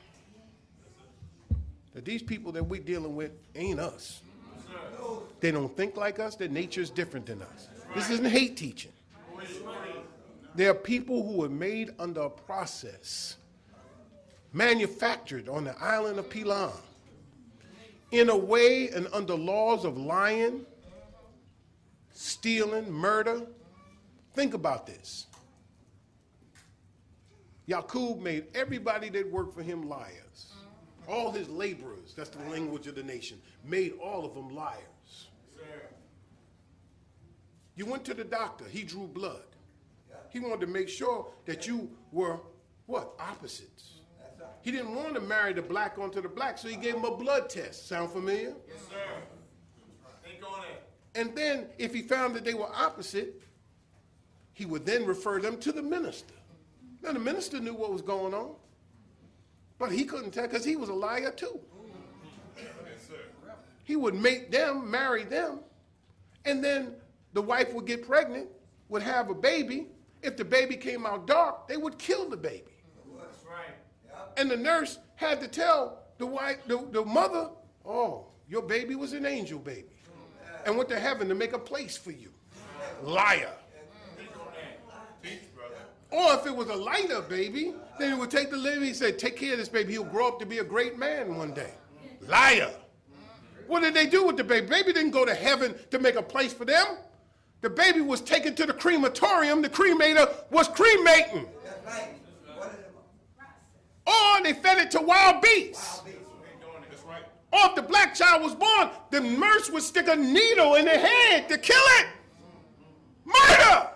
That these people that we're dealing with ain't us. They don't think like us. Their nature is different than us. This isn't hate teaching. There are people who are made under a process, manufactured on the island of Pilam, in a way and under laws of lying, stealing, murder. Think about this. Yaqub made everybody that worked for him liars. All his laborers, that's the language of the nation, made all of them liars. You went to the doctor, he drew blood. He wanted to make sure that you were, what, opposites. He didn't want to marry the black onto the black, so he gave him a blood test. Sound familiar? Yes, sir. Think on it. And then if he found that they were opposite, he would then refer them to the minister. Now the minister knew what was going on, but he couldn't tell because he was a liar too. He would make them, marry them, and then the wife would get pregnant, would have a baby. If the baby came out dark, they would kill the baby. That's right. And the nurse had to tell the wife, the mother, oh, your baby was an angel baby and went to heaven to make a place for you. Liar. Or if it was a lighter baby, then he would take the baby and say, take care of this baby. He'll grow up to be a great man one day. Liar. What did they do with the baby? Baby didn't go to heaven to make a place for them. The baby was taken to the crematorium. The cremator was cremating. That's right. Or they fed it to wild beasts. Or if the black child was born, the nurse would stick a needle in the head to kill it. Murder.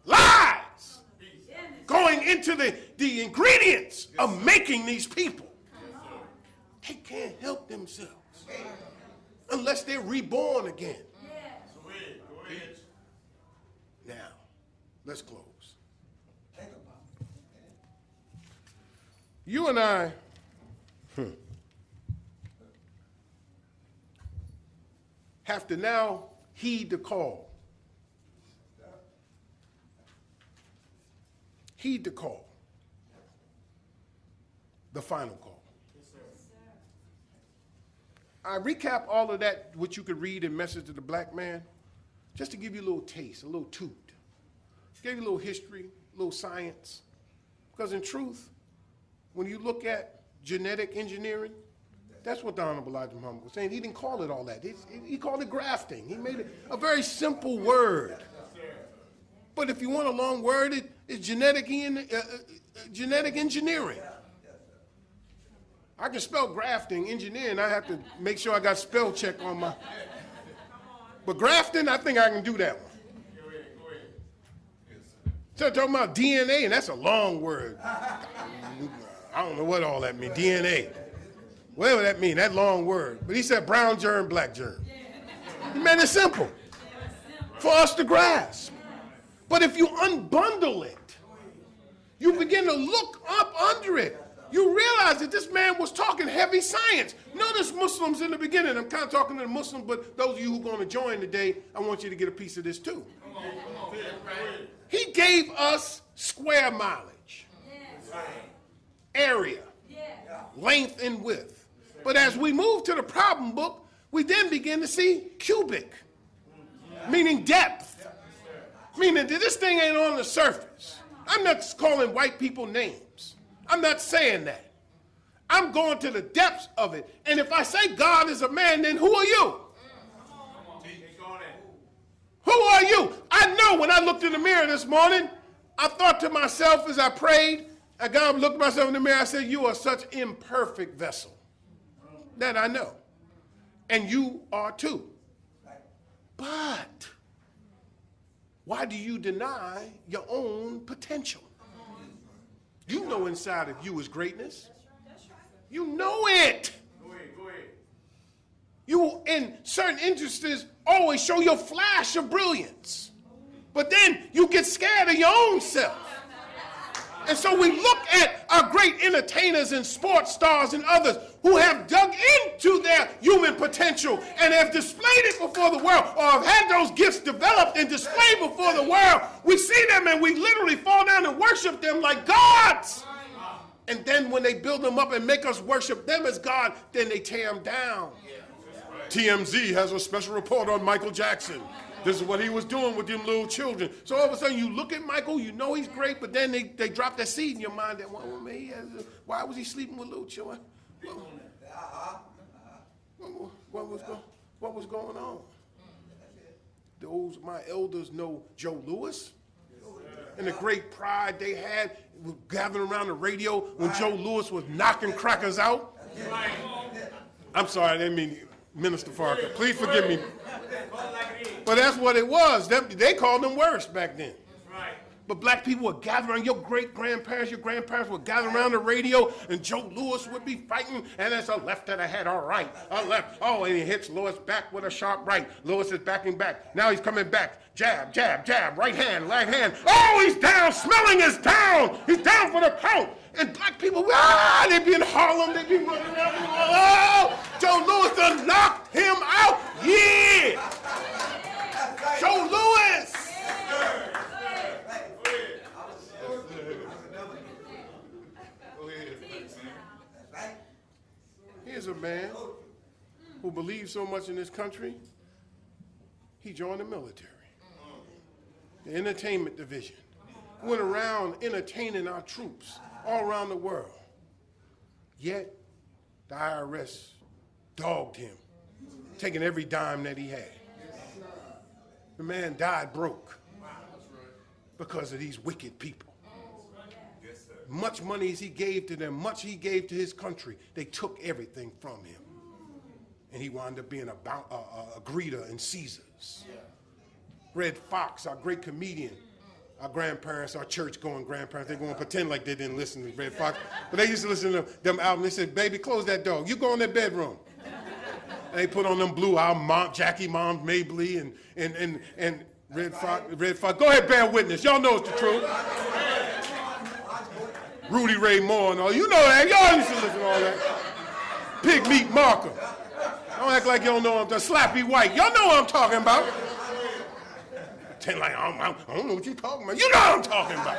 Lies. Going into the ingredients of making these people. They can't help themselves unless they're reborn again. Now, let's close. You and I have to now heed the call. Heed the call. The final call. I recap all of that, what you could read in Message to the Black Man, just to give you a little taste, a little toot. Give you a little history, a little science. Because in truth, when you look at genetic engineering, that's what the Honorable Elijah Muhammad was saying. He didn't call it all that. He called it grafting. He made it a very simple word. But if you want a long word, it's genetic engineering. I can spell grafting, engineering. I have to make sure I got spell check on my. But grafting, I think I can do that one. So talking about DNA, and that's a long word. I don't know what all that means, DNA. Whatever that means, that long word. But he said brown germ, black germ. He made it simple for us to grasp. But if you unbundle it, you begin to look up under it. You realize that this man was talking heavy science. Notice Muslims in the beginning. I'm kind of talking to the Muslims, but those of you who are going to join today, I want you to get a piece of this too. He gave us square mileage, area, length, and width. But as we move to the problem book, we then begin to see cubic, meaning depth, meaning that this thing ain't on the surface. I'm not calling white people names. I'm not saying that. I'm going to the depths of it. And if I say God is a man, then who are you? Who are you? I know when I looked in the mirror this morning, I thought to myself as I prayed, I got up, looked at myself in the mirror, I said, you are such imperfect vessel. That I know. And you are too. But why do you deny your own potential? You know inside of you is greatness. You know it. Go ahead. You, in certain instances, always show your flash of brilliance. But then you get scared of your own self. And so we look at our great entertainers and sports stars and others who have dug into their human potential and have displayed it before the world, or have had those gifts developed and displayed before the world. We see them and we literally fall down and worship them like gods. And then when they build them up and make us worship them as God, then they tear them down. TMZ has a special report on Michael Jackson. This is what he was doing with them little children. So all of a sudden you look at Michael, you know he's great, but then they drop that seed in your mind that, well, man, why was he sleeping with little children? What was going on? Those, my elders know Joe Louis and the great pride they had gathering around the radio when Joe Louis was knocking crackers out. I'm sorry, I didn't mean Minister Farker. Please forgive me. But that's what it was. They called them worse back then. But black people would gather around, your great-grandparents, your grandparents would gather around the radio, and Joe Louis would be fighting, and it's a left to the head, all right, a left. Oh, and he hits Louis back with a sharp right. Louis is backing back. Now he's coming back. Jab, jab, jab, right hand, left hand. Oh, he's down, Smelling is down. He's down for the count. And black people, they'd be in Harlem, they'd be running around. Oh, Joe Louis done knocked him out. Yeah. Joe Louis. Here's a man who believes so much in this country, he joined the military, the entertainment division, went around entertaining our troops all around the world. Yet, the IRS dogged him, taking every dime that he had. The man died broke because of these wicked people. Much money as he gave to them, much he gave to his country, they took everything from him. And he wound up being a greeter in Caesars. Red Fox, our great comedian, our grandparents, our church-going grandparents, they're going to pretend like they didn't listen to Red Fox, but they used to listen to them albums. They said, baby, close that door. You go in that bedroom. And they put on them blue albums, Jackie Mom, Mabley, and Red Fox. Go ahead, bear witness. Y'all know it's the truth. Rudy Ray Moore and all. You know that. Y'all used to listen to all that. Pig Meat Marker. Don't act like you don't know what I'm talking about. Slappy White. Y'all know what I'm talking about. Pretend like I don't know what you're talking about. You know what I'm talking about.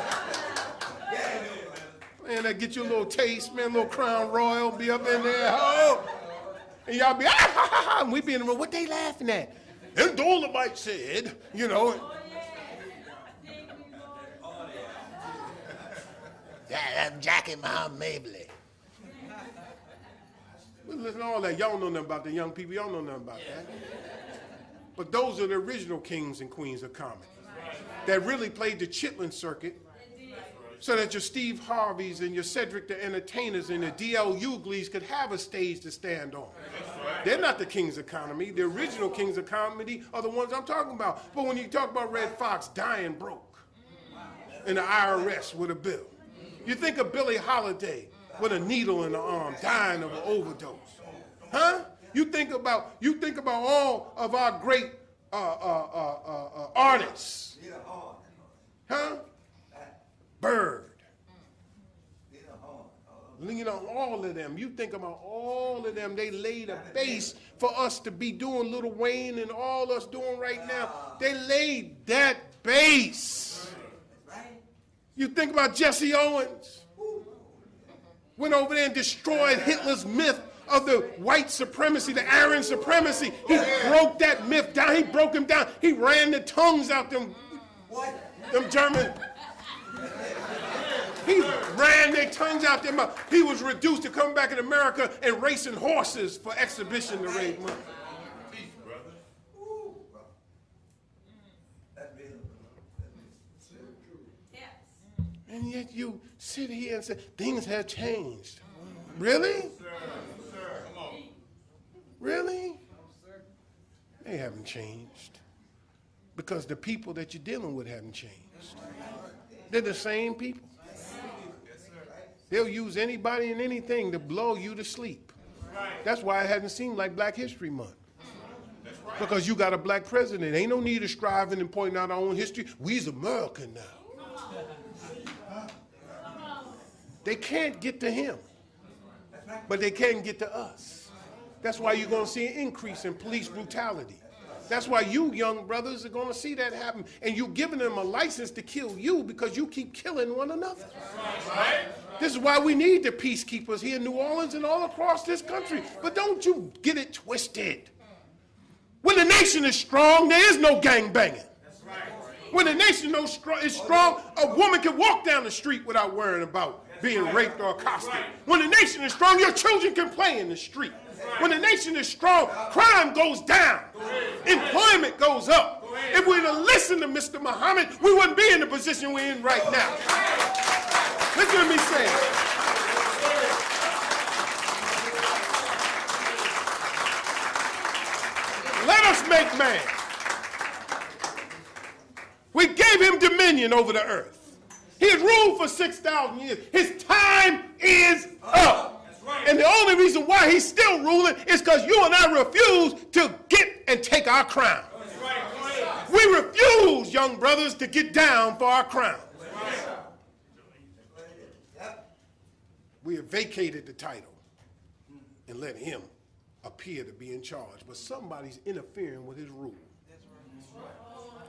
Man, that get you a little taste, man, a little Crown Royal, be up in there. Oh. And y'all be, and we be in the room. What they laughing at? And Dolomite said, you know. Yeah, I'm Jackie Mom Mabley. We listen to all that. Y'all don't know nothing about the young people. Y'all don't know nothing about that. But those are the original kings and queens of comedy that really played the Chitlin circuit so that your Steve Harveys and your Cedric the Entertainers and the D.L. Hugleys could have a stage to stand on. They're not the kings of comedy. The original kings of comedy are the ones I'm talking about. But when you talk about Red Fox dying broke and the IRS with a bill, you think of Billie Holiday with a needle in the arm, dying of an overdose. Huh? You think about all of our great artists. Huh? Bird. You know, all of them. You think about all of them. They laid a base for us to be doing Lil Wayne and all us doing right now. They laid that base. You think about Jesse Owens. Went over there and destroyed Hitler's myth of the white supremacy, the Aryan supremacy. He broke that myth down. He broke him down. He ran the tongues out them German. He ran their tongues out their mouth. He was reduced to come back in America and racing horses for exhibition to raise money. And yet you sit here and say, things have changed. Really? Really? They haven't changed. Because the people that you're dealing with haven't changed. They're the same people. They'll use anybody and anything to blow you to sleep. That's why it hasn't seemed like Black History Month. Because you got a black president. Ain't no need of striving and pointing out our own history. We's American now. They can't get to him, but they can get to us. That's why you're going to see an increase in police brutality. That's why you young brothers are going to see that happen. And you're giving them a license to kill you because you keep killing one another. This is why we need the peacekeepers here in New Orleans and all across this country. But don't you get it twisted. When the nation is strong, there is no gang banging. When the nation is strong, a woman can walk down the street without worrying about being raped or accosted. When the nation is strong, your children can play in the street. When the nation is strong, crime goes down. Employment goes up. If we'd have listened to Mr. Muhammad, we wouldn't be in the position we're in right now. Listen to me say it. Let us make man. We gave him dominion over the earth. He has ruled for 6,000 years. His time is up. That's right. And the only reason why he's still ruling is because you and I refuse to get and take our crown. That's right. Go ahead. We refuse, young brothers, to get down for our crown. That's right. Yep. We have vacated the title and let him appear to be in charge. But somebody's interfering with his rule.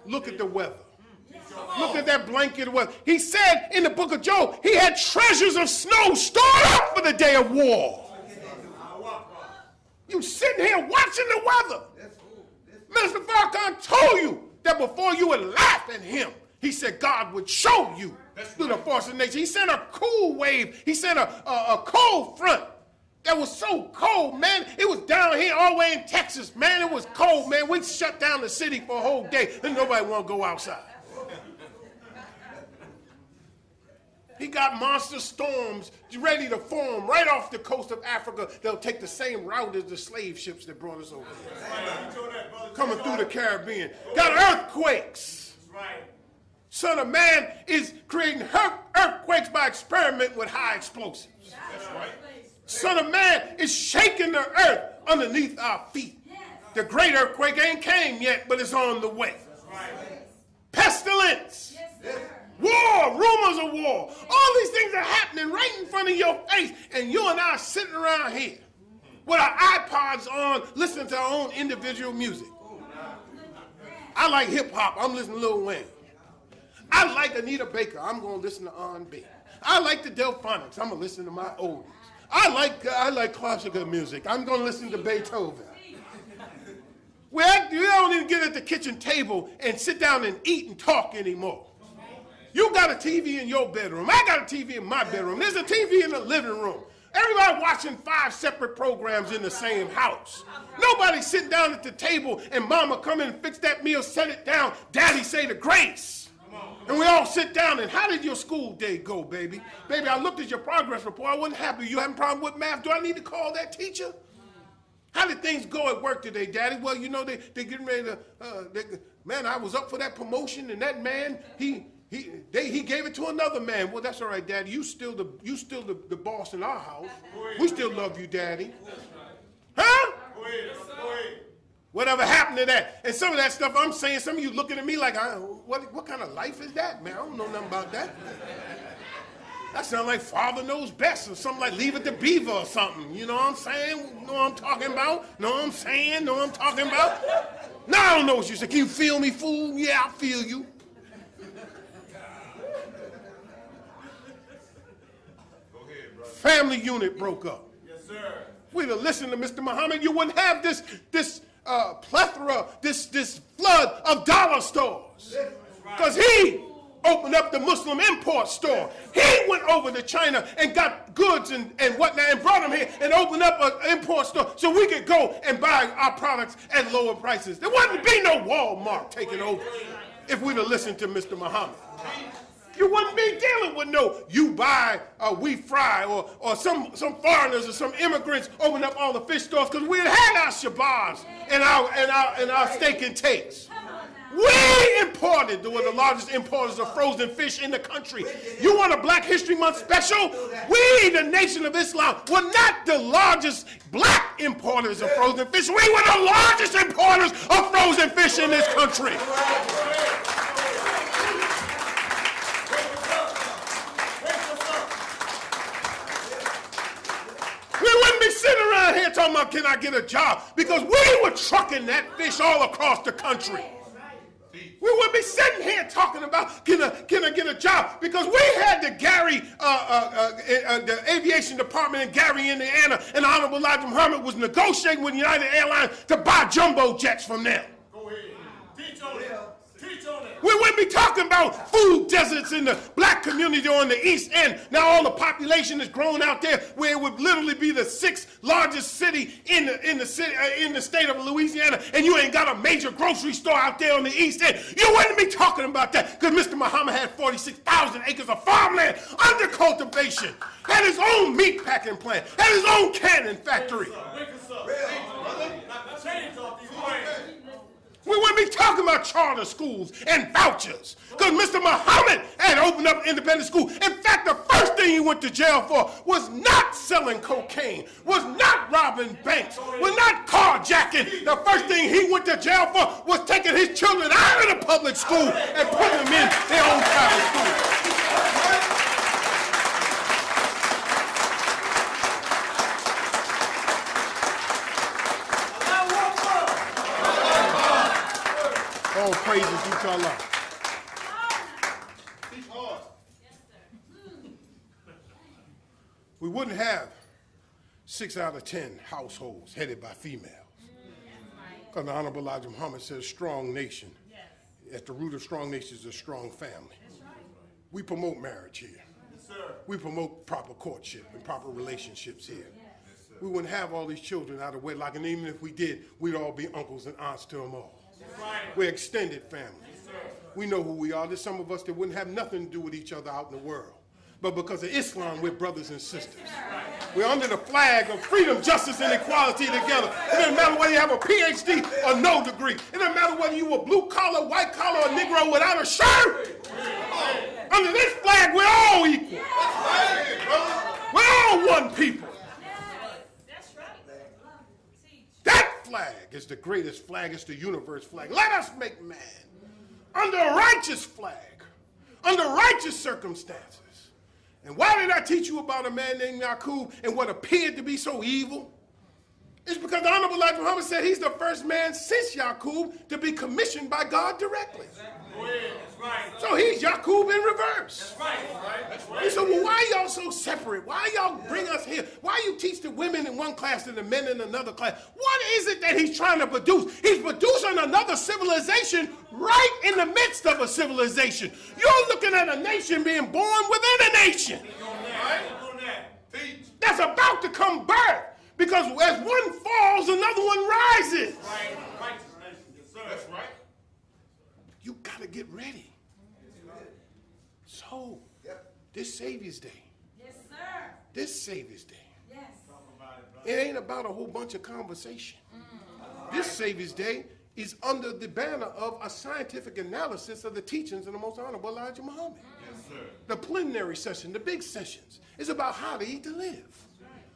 Look at the weather. Look at that blanket of weather. He said in the book of Job, he had treasures of snow stored up for the day of war. You sitting here watching the weather. Minister Farrakhan told you that before you would laugh at him, he said God would show you through the force of nature. He sent a cool wave. He sent a cold front that was so cold, man. It was down here all the way in Texas, man. It was cold, man. We shut down the city for a whole day, and nobody want to go outside. He got monster storms ready to form right off the coast of Africa. They'll take the same route as the slave ships that brought us over here. Coming through the Caribbean. Got earthquakes. Son of Man is creating earthquakes by experiment with high explosives. Son of Man is shaking the earth underneath our feet. The great earthquake ain't came yet, but it's on the way. Pestilence. War, rumors of war. All these things are happening right in front of your face, and you and I are sitting around here with our iPods on, listening to our own individual music. I like hip-hop. I'm listening to Lil Wayne. I like Anita Baker. I'm going to listen to R&B. I like the Delphonics. I'm going to listen to my oldies. I like classical music. I'm going to listen to Beethoven. We don't even get at the kitchen table and sit down and eat and talk anymore. You got a TV in your bedroom. I got a TV in my bedroom. There's a TV in the living room. Everybody watching 5 separate programs in the same house. Nobody sitting down at the table and mama come in and fix that meal, set it down. Daddy say the grace. And we all sit down and how did your school day go, baby? Baby, I looked at your progress report. I wasn't happy. You having a problem with math? Do I need to call that teacher? How did things go at work today, Daddy? Well, you know, they're getting ready to, man, I was up for that promotion and that man, he gave it to another man. Well, that's all right, Daddy. You still the boss in our house. We still love you, Daddy. Huh? Go ahead. Whatever happened to that? And some of that stuff I'm saying, some of you looking at me like, what kind of life is that, man? I don't know nothing about that. That sounds like Father Knows Best or something like Leave It to Beaver or something. You know what I'm saying? Know what I'm talking about? Know what I'm saying? Know what I'm talking about? No, I don't know what you say. Can you feel me, fool? Yeah, I feel you. Family unit broke up. Yes, sir. If we'd have listened to Mr. Muhammad, you wouldn't have this plethora, this flood of dollar stores. Because he opened up the Muslim import store. He went over to China and got goods and whatnot and brought them here and opened up an import store so we could go and buy our products at lower prices. There wouldn't be no Walmart taking over if we'd have listened to Mr. Muhammad. You wouldn't be dealing with no you buy, we fry, or some foreigners or some immigrants open up all the fish stores because we had our shabazz and our steak and takes. We imported, were the largest importers of frozen fish in the country. You want a Black History Month special? We, the Nation of Islam, were not the largest black importers of frozen fish. We were the largest importers of frozen fish in this country. We wouldn't be sitting around here talking about, can I get a job? Because we were trucking that fish all across the country. We wouldn't be sitting here talking about, can I get a job? Because we had the the aviation department in Gary, Indiana, and the Honorable Elijah Muhammad was negotiating with United Airlines to buy jumbo jets from them. Go ahead. Teach on it. Teach on it. We wouldn't be talking about food deserts in the black community on the East End. Now all the population is grown out there where it would literally be the 6th largest city in the state of Louisiana, and you ain't got a major grocery store out there on the East End. You wouldn't be talking about that because Mr. Muhammad had 46,000 acres of farmland under cultivation, had his own meat packing plant, had his own canning factory. Wake us up. Change off these planes. We wouldn't be talking about about charter schools and vouchers. Because Mr. Muhammad had opened up independent school. In fact, the first thing he went to jail for was not selling cocaine, was not robbing banks, was not carjacking. The first thing he went to jail for was taking his children out of the public school and putting them in their own private school. All praises due to Allah. We wouldn't have 6 out of 10 households headed by females. Because the Honorable Elijah Muhammad says strong nation. At the root of strong nation is a strong family. We promote marriage here. We promote proper courtship and proper relationships here. We wouldn't have all these children out of wedlock, and even if we did, we'd all be uncles and aunts to them all. We're extended family. We know who we are. There's some of us that wouldn't have nothing to do with each other out in the world. But because of Islam, we're brothers and sisters. We're under the flag of freedom, justice, and equality together. It doesn't matter whether you have a PhD or no degree. It doesn't matter whether you were blue collar, white collar, or Negro without a shirt. Under this flag, we're all equal. We're all one people. That flag is the greatest flag. It's the universe flag. Let us make man under a righteous flag, under righteous circumstances. And why did I teach you about a man named Yaqub and what appeared to be so evil? It's because the Honorable Elijah Muhammad said he's the first man since Yaqub to be commissioned by God directly. So he's Yaqub in reverse. He said, well, why y'all so separate? Why y'all bring us here? Why you teach the women in one class and the men in another class? What is it that he's trying to produce? He's producing another civilization right in the midst of a civilization. You're looking at a nation being born within a nation that's about to come birth. Because as one falls, another one rises. That's right. You got to get ready. So, this Savior's Day. Yes, sir. This Savior's Day. Yes. It ain't about a whole bunch of conversation. This Savior's Day is under the banner of a scientific analysis of the teachings of the Most Honorable Elijah Muhammad. Yes, sir. The plenary session, the big sessions, is about how to eat to live.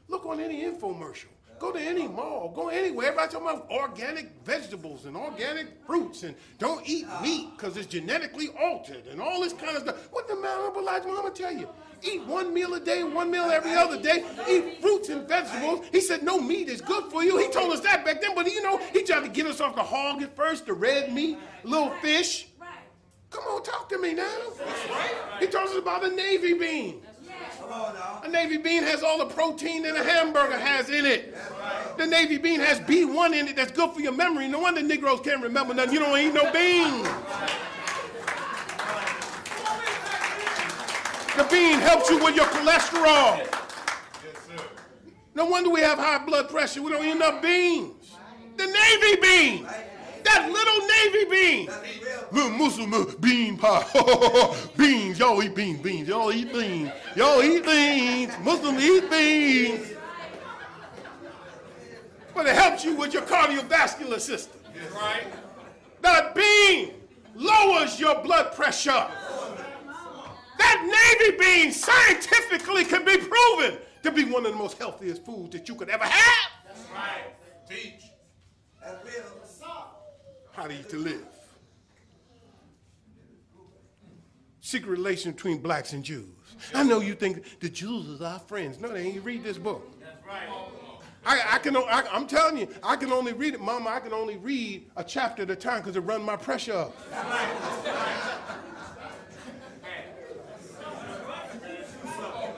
Look on any infomercial. Go to any mall. Go anywhere. Everybody talking about organic vegetables and organic fruits and don't eat meat because it's genetically altered and all this kind of stuff. What did the Honorable Elijah Muhammad tell you? Eat one meal a day, one meal every other day. Eat fruits and vegetables. He said no meat is good for you. He told us that back then, but you know, he tried to get us off the hog at first, the red meat, little fish. Come on, talk to me now. He told us about a navy bean. A navy bean has all the protein that a hamburger has in it. The navy bean has B1 in it that's good for your memory. No wonder Negroes can't remember nothing. You don't eat no beans. The bean helps you with your cholesterol. Yes, sir. No wonder we have high blood pressure. We don't eat enough beans. The navy bean. That little navy bean. Muslim bean pie. Beans. Y'all eat beans. Beans. Y'all eat beans. Y'all eat beans. Muslims eat beans. But it helps you with your cardiovascular system. That's right. That bean lowers your blood pressure. That navy bean scientifically can be proven to be one of the most healthiest foods that you could ever have. That's right. Teach. That's real. How to eat to live. Secret relation between blacks and Jews. I know you think the Jews is our friends. No, they ain't. You read this book. That's right. I'm telling you, I can only read it, Mama. I can only read a chapter at a time because it runs my pressure up.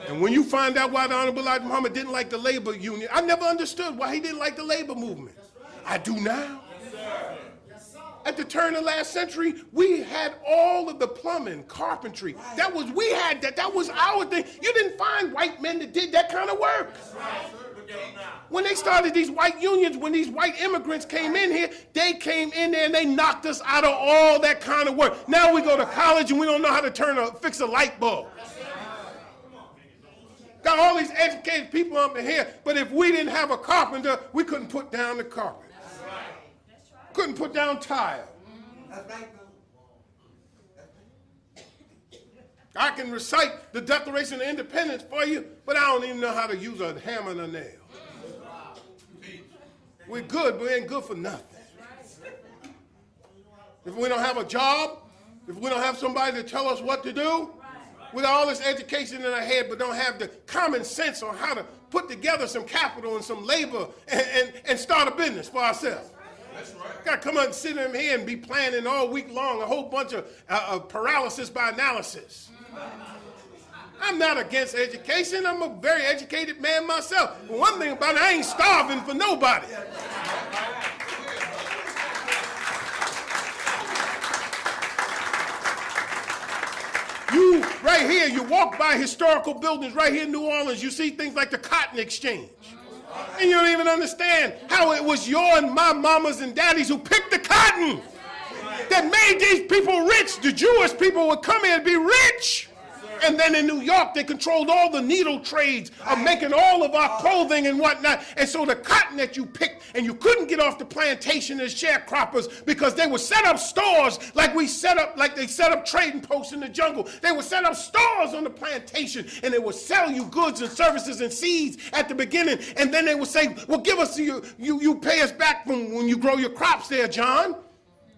And when you find out why the Honorable Elijah Muhammad didn't like the labor union, I never understood why he didn't like the labor movement. I do now. At the turn of last century, we had all of the plumbing, carpentry. That was our thing. You didn't find white men that did that kind of work. When they started these white unions, when these white immigrants came in here, they came in there and they knocked us out of all that kind of work. Now we go to college and we don't know how to fix a light bulb. Got all these educated people up in here, but if we didn't have a carpenter, we couldn't put down the carpet. Couldn't put down tile. That's right. I can recite the Declaration of Independence for you, but I don't even know how to use a hammer and a nail. We're good, but we ain't good for nothing. If we don't have a job, if we don't have somebody to tell us what to do, with all this education in our head, but don't have the common sense on how to put together some capital and some labor and start a business for ourselves. That's right. Got to come out and sit in here and be planning all week long, a whole bunch of paralysis by analysis. I'm not against education. I'm a very educated man myself. But one thing about it, I ain't starving for nobody. You, right here, you walk by historical buildings right here in New Orleans, you see things like the Cotton Exchange. And you don't even understand how it was your and my mamas and daddies who picked the cotton that made these people rich. The Jewish people would come here and be rich. And then in New York, they controlled all the needle trades of making all of our clothing and whatnot. And so the cotton that you picked, and you couldn't get off the plantation as sharecroppers because they would set up stores like they set up trading posts in the jungle. They would set up stores on the plantation, and they would sell you goods and services and seeds at the beginning. And then they would say, well, give us, you pay us back from when you grow your crops there, John.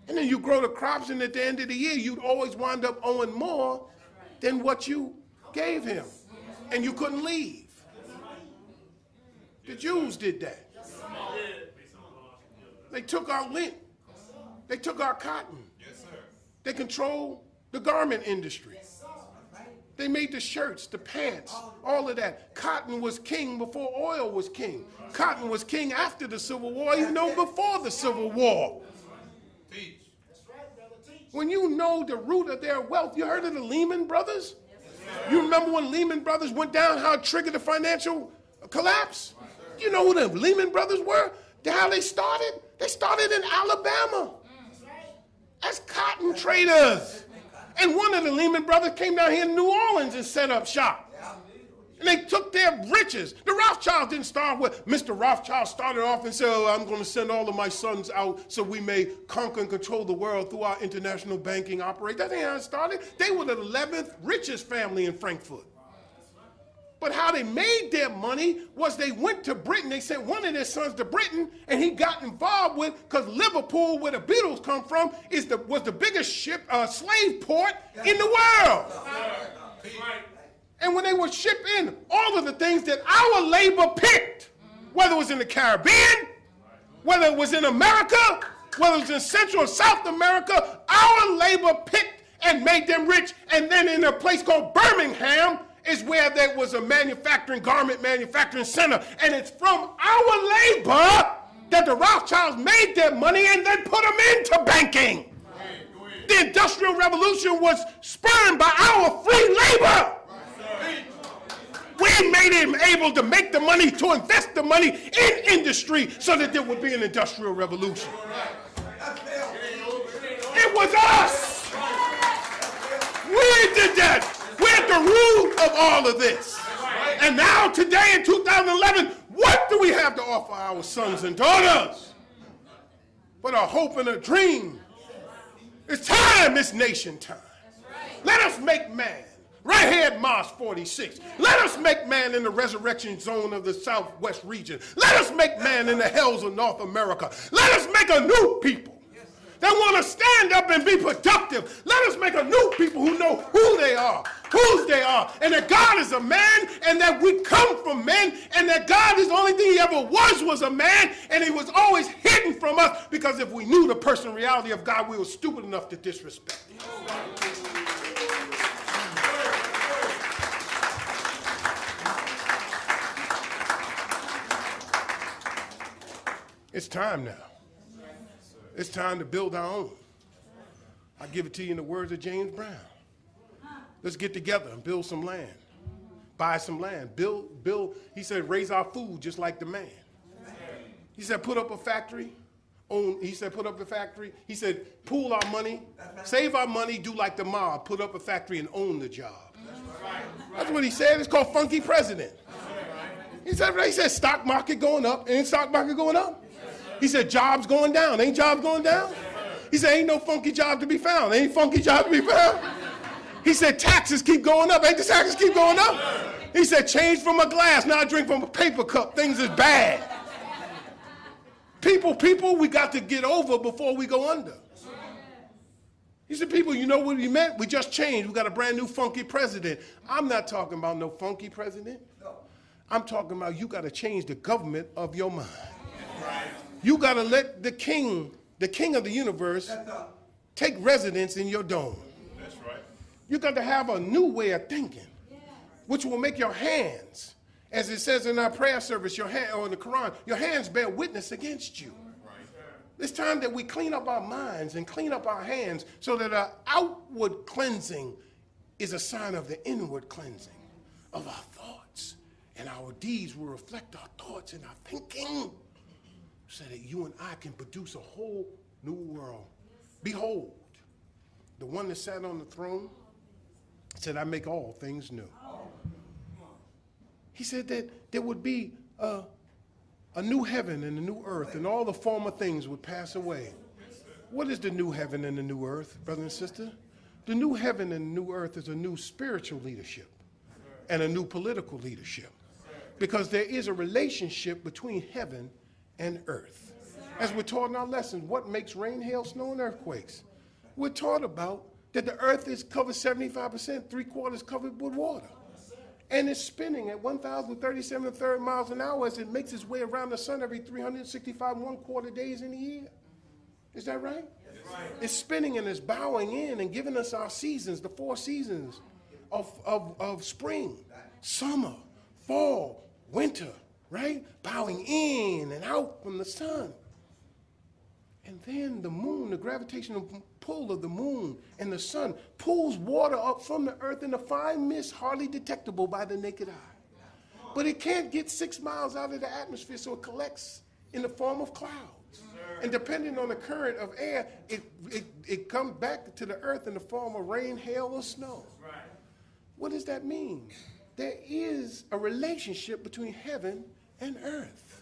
And then you grow the crops, and at the end of the year, you'd always wind up owing more than what you gave him, and you couldn't leave. The Jews did that. They took our lint. They took our cotton. They controlled the garment industry. They made the shirts, the pants, all of that. Cotton was king before oil was king. Cotton was king after the Civil War, even though before the Civil War. When you know the root of their wealth, you heard of the Lehman Brothers? You remember when Lehman Brothers went down, how it triggered the financial collapse? You know who the Lehman Brothers were? How they started? They started in Alabama as cotton traders. And one of the Lehman Brothers came down here in New Orleans and set up shop. And they took their riches. The Rothschilds didn't start with, Mr. Rothschild started off and said, oh, I'm going to send all of my sons out so we may conquer and control the world through our international banking operation. That ain't how it started. They were the 11th richest family in Frankfurt. But how they made their money was they went to Britain. They sent one of their sons to Britain, and he got involved with, because Liverpool, where the Beatles come from, was the biggest slave port in the world. And when they would ship in all of the things that our labor picked, whether it was in the Caribbean, whether it was in America, whether it was in Central or South America, our labor picked and made them rich. And then in a place called Birmingham is where there was a garment manufacturing center. And it's from our labor that the Rothschilds made their money and then put them into banking. The Industrial Revolution was spurned by our free labor. We made him able to make the money, to invest the money in industry so that there would be an industrial revolution. It was us. We did that. We're at the root of all of this. And now today in 2011, what do we have to offer our sons and daughters? But a hope and a dream. It's time, it's nation time. Let us make man. Right here at Mosque 46. Let us make man in the resurrection zone of the Southwest region. Let us make man in the hells of North America. Let us make a new people that want to stand up and be productive. Let us make a new people who know who they are, whose they are, and that God is a man, and that we come from men, and that God is the only thing he ever was a man, and he was always hidden from us, because if we knew the personal reality of God, we were stupid enough to disrespect him. It's time now. It's time to build our own. I give it to you in the words of James Brown. Let's get together and build some land. Buy some land. Build. He said, raise our food just like the man. He said, put up a factory. He said, put up a factory. He said, pool our money. Save our money. Do like the mob. Put up a factory and own the job. That's what he said. It's called Funky President. He said, stock market going up. Ain't stock market going up? He said, jobs going down. Ain't jobs going down? He said, ain't no funky job to be found. Ain't funky job to be found. He said, taxes keep going up. Ain't the taxes keep going up? He said, change from a glass. Now I drink from a paper cup. Things is bad. People, we got to get over before we go under. He said, people, you know what he meant? We just changed. We got a brand new funky president. I'm not talking about no funky president. I'm talking about you got to change the government of your mind. You got to let the king of the universe, take residence in your dome. That's right. You got to have a new way of thinking, which will make your hands, as it says in our prayer service, your hand, or in the Quran, your hands bear witness against you. Right. It's time that we clean up our minds and clean up our hands so that our outward cleansing is a sign of the inward cleansing of our thoughts. And our deeds will reflect our thoughts and our thinking so that you and I can produce a whole new world. Behold, the one that sat on the throne said, I make all things new. He said that there would be a new heaven and a new earth, and all the former things would pass away. What is the new heaven and the new earth, brother and sister? The new heaven and the new earth is a new spiritual leadership and a new political leadership, because there is a relationship between heaven and earth. As we're taught in our lessons, what makes rain, hail, snow, and earthquakes? We're taught about that the earth is covered 75%, 3/4 covered with water. And it's spinning at 1,037 1/3 miles an hour as it makes its way around the sun every 365 1/4 days in a year. Is that right? Yes. It's spinning and it's bowing in and giving us our seasons, the 4 seasons of spring, summer, fall, winter, right? Bowing in and out from the sun. And then the moon, the gravitational pull of the moon and the sun pulls water up from the earth in a fine mist hardly detectable by the naked eye. But it can't get 6 miles out of the atmosphere, so it collects in the form of clouds. And depending on the current of air, it comes back to the earth in the form of rain, hail, or snow. What does that mean? There is a relationship between heaven and earth.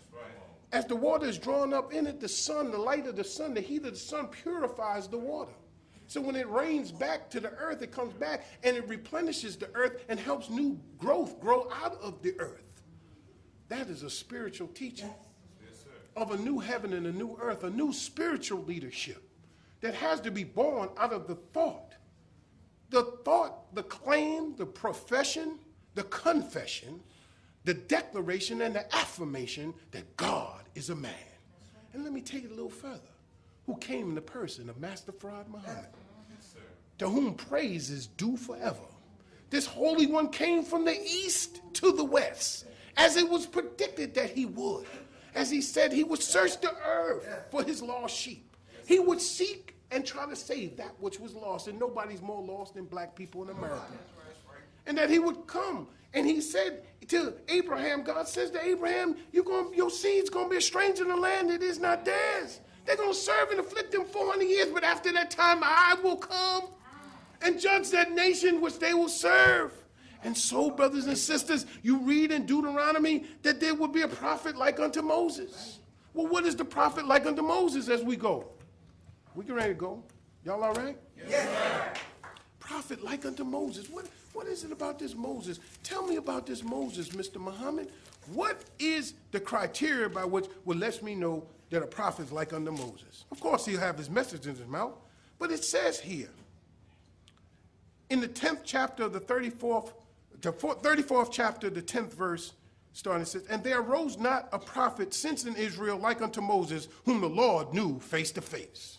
As the water is drawn up in it, the sun, the light of the sun, the heat of the sun purifies the water. So when it rains back to the earth, it comes back and it replenishes the earth and helps new growth grow out of the earth. That is a spiritual teaching of a new heaven and a new earth, a new spiritual leadership that has to be born out of the thought. The thought, the claim, the profession, the confession, the declaration and the affirmation that God is a man. And let me take it a little further. Who came in the person of Master Farad Muhammad, to whom praise is due forever. This Holy One came from the east to the west, as it was predicted that he would. As he said, he would search the earth for his lost sheep. He would seek and try to save that which was lost, and nobody's more lost than black people in America. And that he would come. And he said to Abraham, God says to Abraham, your seed's going to be a stranger in the land that is not theirs. They're going to serve and afflict them 400 years, but after that time I will come and judge that nation which they will serve. And so, brothers and sisters, you read in Deuteronomy that there will be a prophet like unto Moses. Well, what is the prophet like unto Moses as we go? We get ready to go. Y'all all right? Yes. Prophet like unto Moses. What is it about this Moses? Tell me about this Moses, Mr. Muhammad. What is the criteria by which lets me know that a prophet is like unto Moses? Of course, he'll have his message in his mouth, but it says here, in the 10th chapter of the 34th chapter, the 10th verse, starting, it says, and there arose not a prophet since in Israel like unto Moses, whom the Lord knew face to face.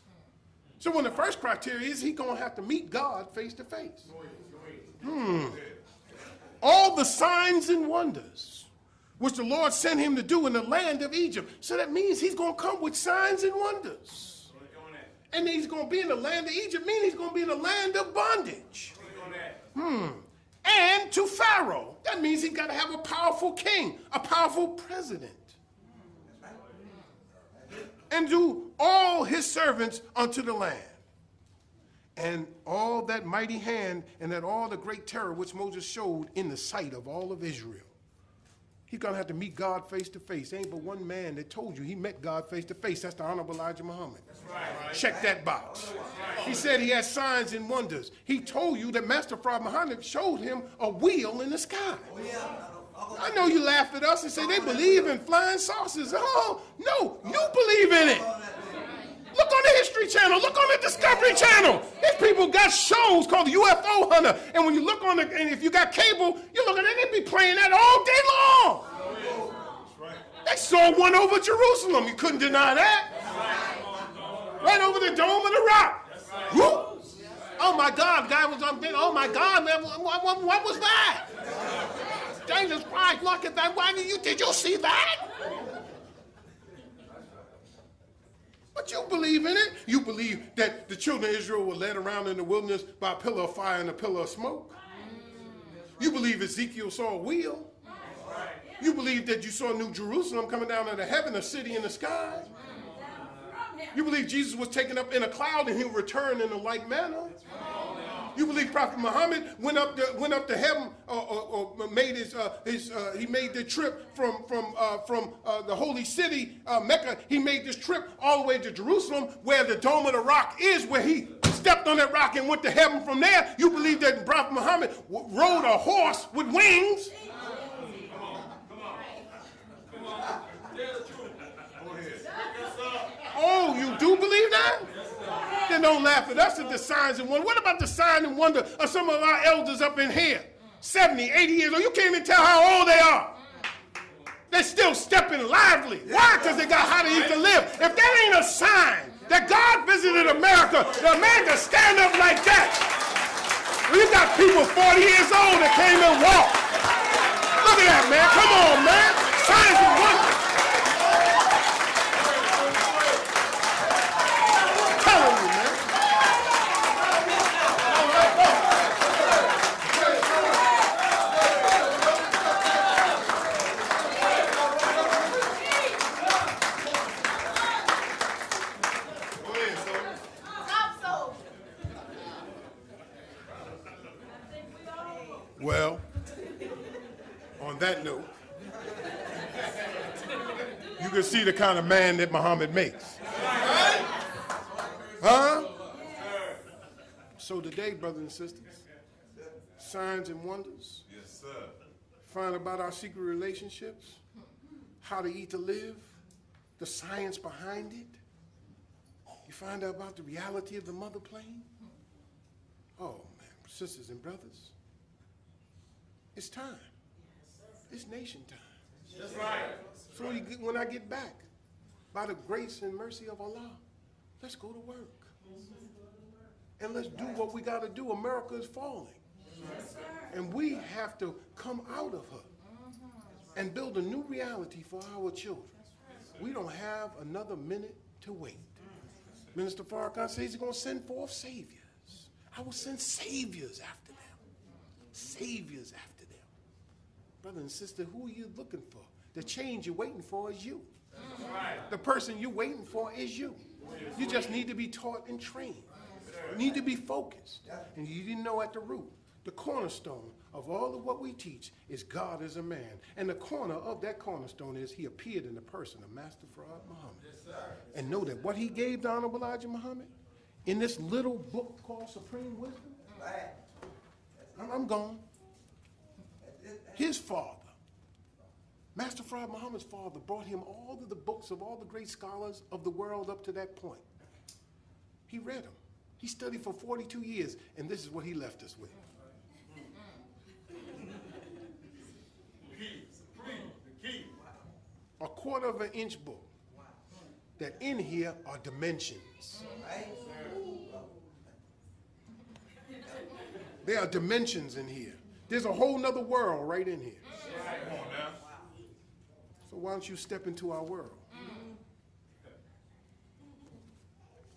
So when the first criteria is he's going to have to meet God face to face. All the signs and wonders which the Lord sent him to do in the land of Egypt. So that means he's going to come with signs and wonders. And he's going to be in the land of Egypt, meaning he's going to be in the land of bondage. And to Pharaoh. That means he's got to have a powerful king, a powerful president. And do all his servants unto the land. And all that mighty hand and that all the great terror which Moses showed in the sight of all of Israel. He's going to have to meet God face to face. Ain't but one man that told you he met God face to face. That's the Honorable Elijah Muhammad. That's right. Check that box. He said he had signs and wonders. He told you that Master Fard Muhammad showed him a wheel in the sky. I know you laugh at us and say they believe in flying saucers. Oh, no, you believe in it. Look on the History Channel. Look on the Discovery Channel. These people got shows called the UFO Hunter. And when you look on it, and if you got cable, you look at it, they be playing that all day long. They saw one over Jerusalem. You couldn't deny that. Right over the Dome of the Rock. Whoop. Oh, my God. Guy was on there. Oh, my God, man. What was that? Jesus Christ, look at that. Did you see that? But you believe in it. You believe that the children of Israel were led around in the wilderness by a pillar of fire and a pillar of smoke. You believe Ezekiel saw a wheel. You believe that you saw New Jerusalem coming down out of heaven, a city in the sky. You believe Jesus was taken up in a cloud and he'll return in a like manner. You believe Prophet Muhammad went up to heaven, or made he made the trip from the holy city, Mecca. He made this trip all the way to Jerusalem, where the Dome of the Rock is, where he stepped on that rock and went to heaven from there. You believe that Prophet Muhammad rode a horse with wings. Oh, you do believe that? Then don't laugh at us at the signs and wonder. What about the sign and wonder of some of our elders up in here? 70, 80 years old. You can't even tell how old they are. They're still stepping lively. Why? Because they got how to eat to live. If that ain't a sign that God visited America, the America stand up like that. Well, you got people 40 years old that can't even walk. Look at that, man. Come on, man. Signs and wonders. Telling you, man. Well, on that note, you can see the kind of man that Muhammad makes. Huh? So today, brothers and sisters, signs and wonders. Yes, sir. Find about our secret relationships, how to eat to live, the science behind it. You find out about the reality of the mother plane. Oh, man, sisters and brothers, it's time. It's nation time. That's right. So when I get back, by the grace and mercy of Allah, let's go to work. And let's do what we got to do. America is falling. And we have to come out of her and build a new reality for our children. We don't have another minute to wait. Minister Farrakhan says he's going to send forth saviors. I will send saviors after them. Saviors after them. Brother and sister, who are you looking for? The change you're waiting for is you. The person you're waiting for is you. You just need to be taught and trained. You need to be focused. And you didn't know at the root, the cornerstone of all of what we teach is God is a man. And the corner of that cornerstone is he appeared in the person of Master Fard Muhammad. And know that what he gave to Honorable Elijah Muhammad in this little book called Supreme Wisdom, I'm gone. His father, Master Fard Muhammad's father, brought him all of the books of all the great scholars of the world up to that point. He read them. He studied for 42 years, and this is what he left us with. A quarter of an inch book that in here are dimensions. There are dimensions in here. There's a whole nother world right in here. So why don't you step into our world?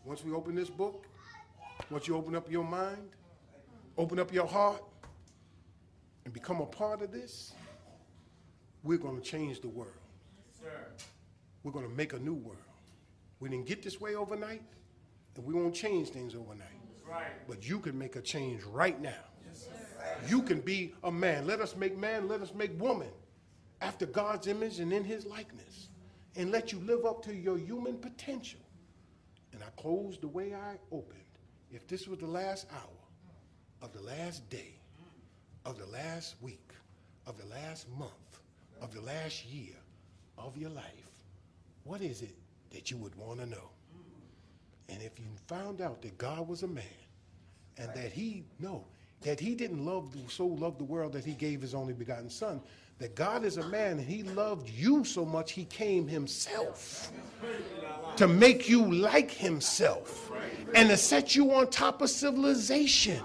Once we open this book, once you open up your mind, open up your heart, and become a part of this, we're going to change the world. We're going to make a new world. We didn't get this way overnight, and we won't change things overnight. But you can make a change right now. You can be a man. Let us make man, let us make woman after God's image and in his likeness, and let you live up to your human potential. And I closed the way I opened. If this was the last hour of the last day, of the last week, of the last month, of the last year of your life, what is it that you would want to know? And if you found out that God was a man, and that he didn't so love the world that he gave his only begotten son, that God is a man and he loved you so much he came himself to make you like himself and to set you on top of civilization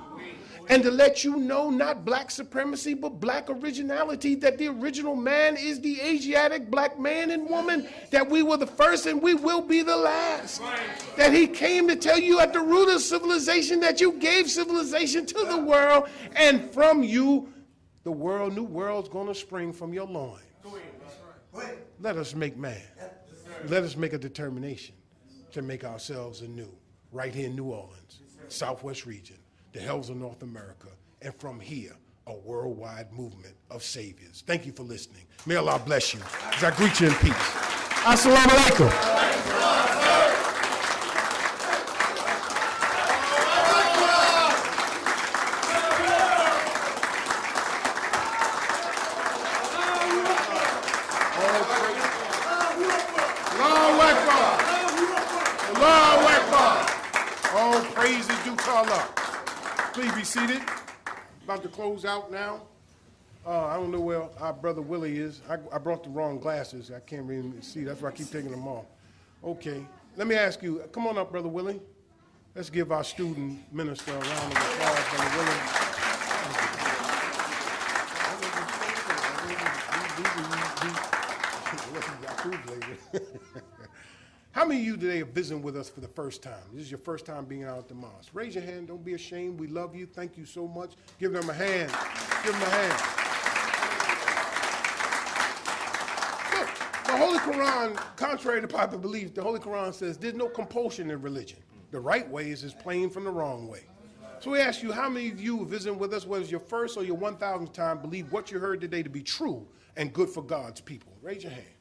and to let you know not black supremacy but black originality, that the original man is the Asiatic black man and woman, that we were the first and we will be the last, that he came to tell you at the root of civilization that you gave civilization to the world, and from you the world, new world's going to spring from your loins. Let us make man. Let us make a determination to make ourselves anew right here in New Orleans, Southwest region, the hells of North America, and from here, a worldwide movement of saviors. Thank you for listening. May Allah bless you as I greet you in peace. Assalamu alaikum. Allahu Akbar. Allahu Akbar. All praise is due to Allah. Please be seated. About to close out now. I don't know where our brother Willie is. I brought the wrong glasses. I can't really see. That's why I keep taking them off. Okay. Let me ask you. Come on up, Brother Willie. Let's give our student minister a round of applause, Brother Willie. How many of you today are visiting with us for the first time? This is your first time being out at the mosque. Raise your hand. Don't be ashamed. We love you. Thank you so much. Give them a hand. Give them a hand. Look, the Holy Quran, contrary to popular belief, the Holy Quran says there's no compulsion in religion. The right way is as plain from the wrong way. So we ask you, how many of you visiting with us, whether it's your first or your 1,000th time, believe what you heard today to be true and good for God's people? Raise your hand.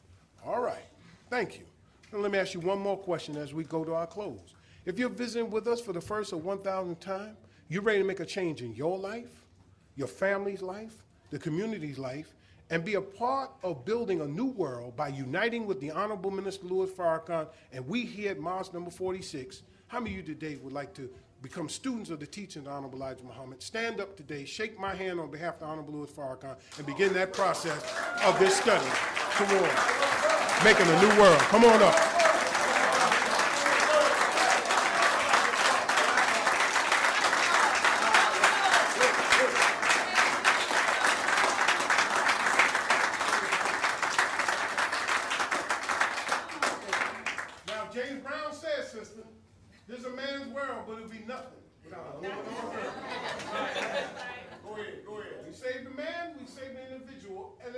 All right. Thank you. And let me ask you one more question as we go to our close. If you're visiting with us for the first or 1,000th time, you're ready to make a change in your life, your family's life, the community's life, and be a part of building a new world by uniting with the Honorable Minister Louis Farrakhan and we here at Mosque number 46. How many of you today would like to become students of the teachings of Honorable Elijah Muhammad? Stand up today, shake my hand on behalf of the Honorable Louis Farrakhan, and begin that process of this study toward making a new world. Come on up. Now, James Brown says, sister, this is a man's world, but it'll be nothing without a woman or a girl. Go ahead. We saved the man, we saved the individual, and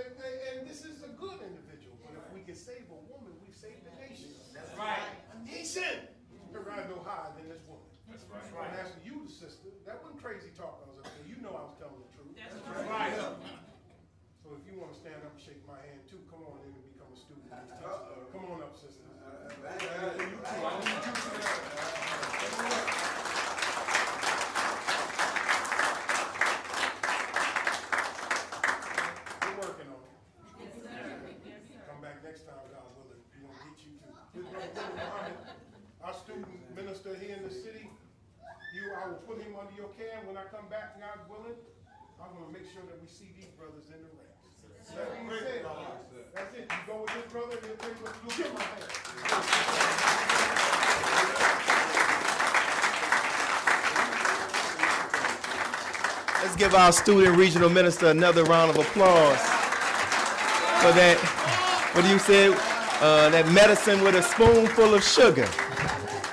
this is a good individual. But if we can save a woman, we've saved the nation. That's right. A nation. There rise no higher than this woman. That's right. I'm asking you, sister, that wasn't crazy talk I was up there. You know I was telling the truth. That's right. So if you want to stand up and shake my hand too, come on in and become a student. Come on up, sister. Next time, God willing, we're going to get you too. This brother Muhammad, our student minister here in the city, I will put him under your care. When I come back, God willing, I'm going to make sure that we see these brothers in the ranks. That's it. You go with this brother, and you'll get my hand. Let's give our student regional minister another round of applause for that. What do you say? That medicine with a spoonful of sugar.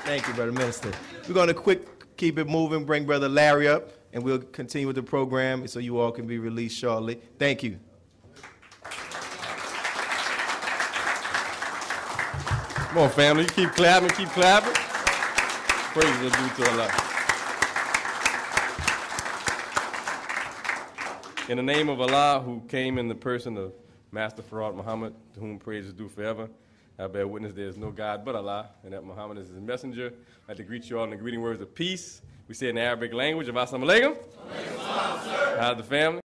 Thank you, Brother Minister. We're going to keep it moving, bring Brother Larry up, and we'll continue with the program so you all can be released shortly. Thank you. Come on, family. Keep clapping, keep clapping. Praise is due to Allah. In the name of Allah, who came in the person of Master Farad Muhammad, to whom praise is due forever. I bear witness there is no God but Allah, and that Muhammad is his messenger. I'd like to greet you all in the greeting words of peace. We say in the Arabic language, Assalamu alaikum. How's the family?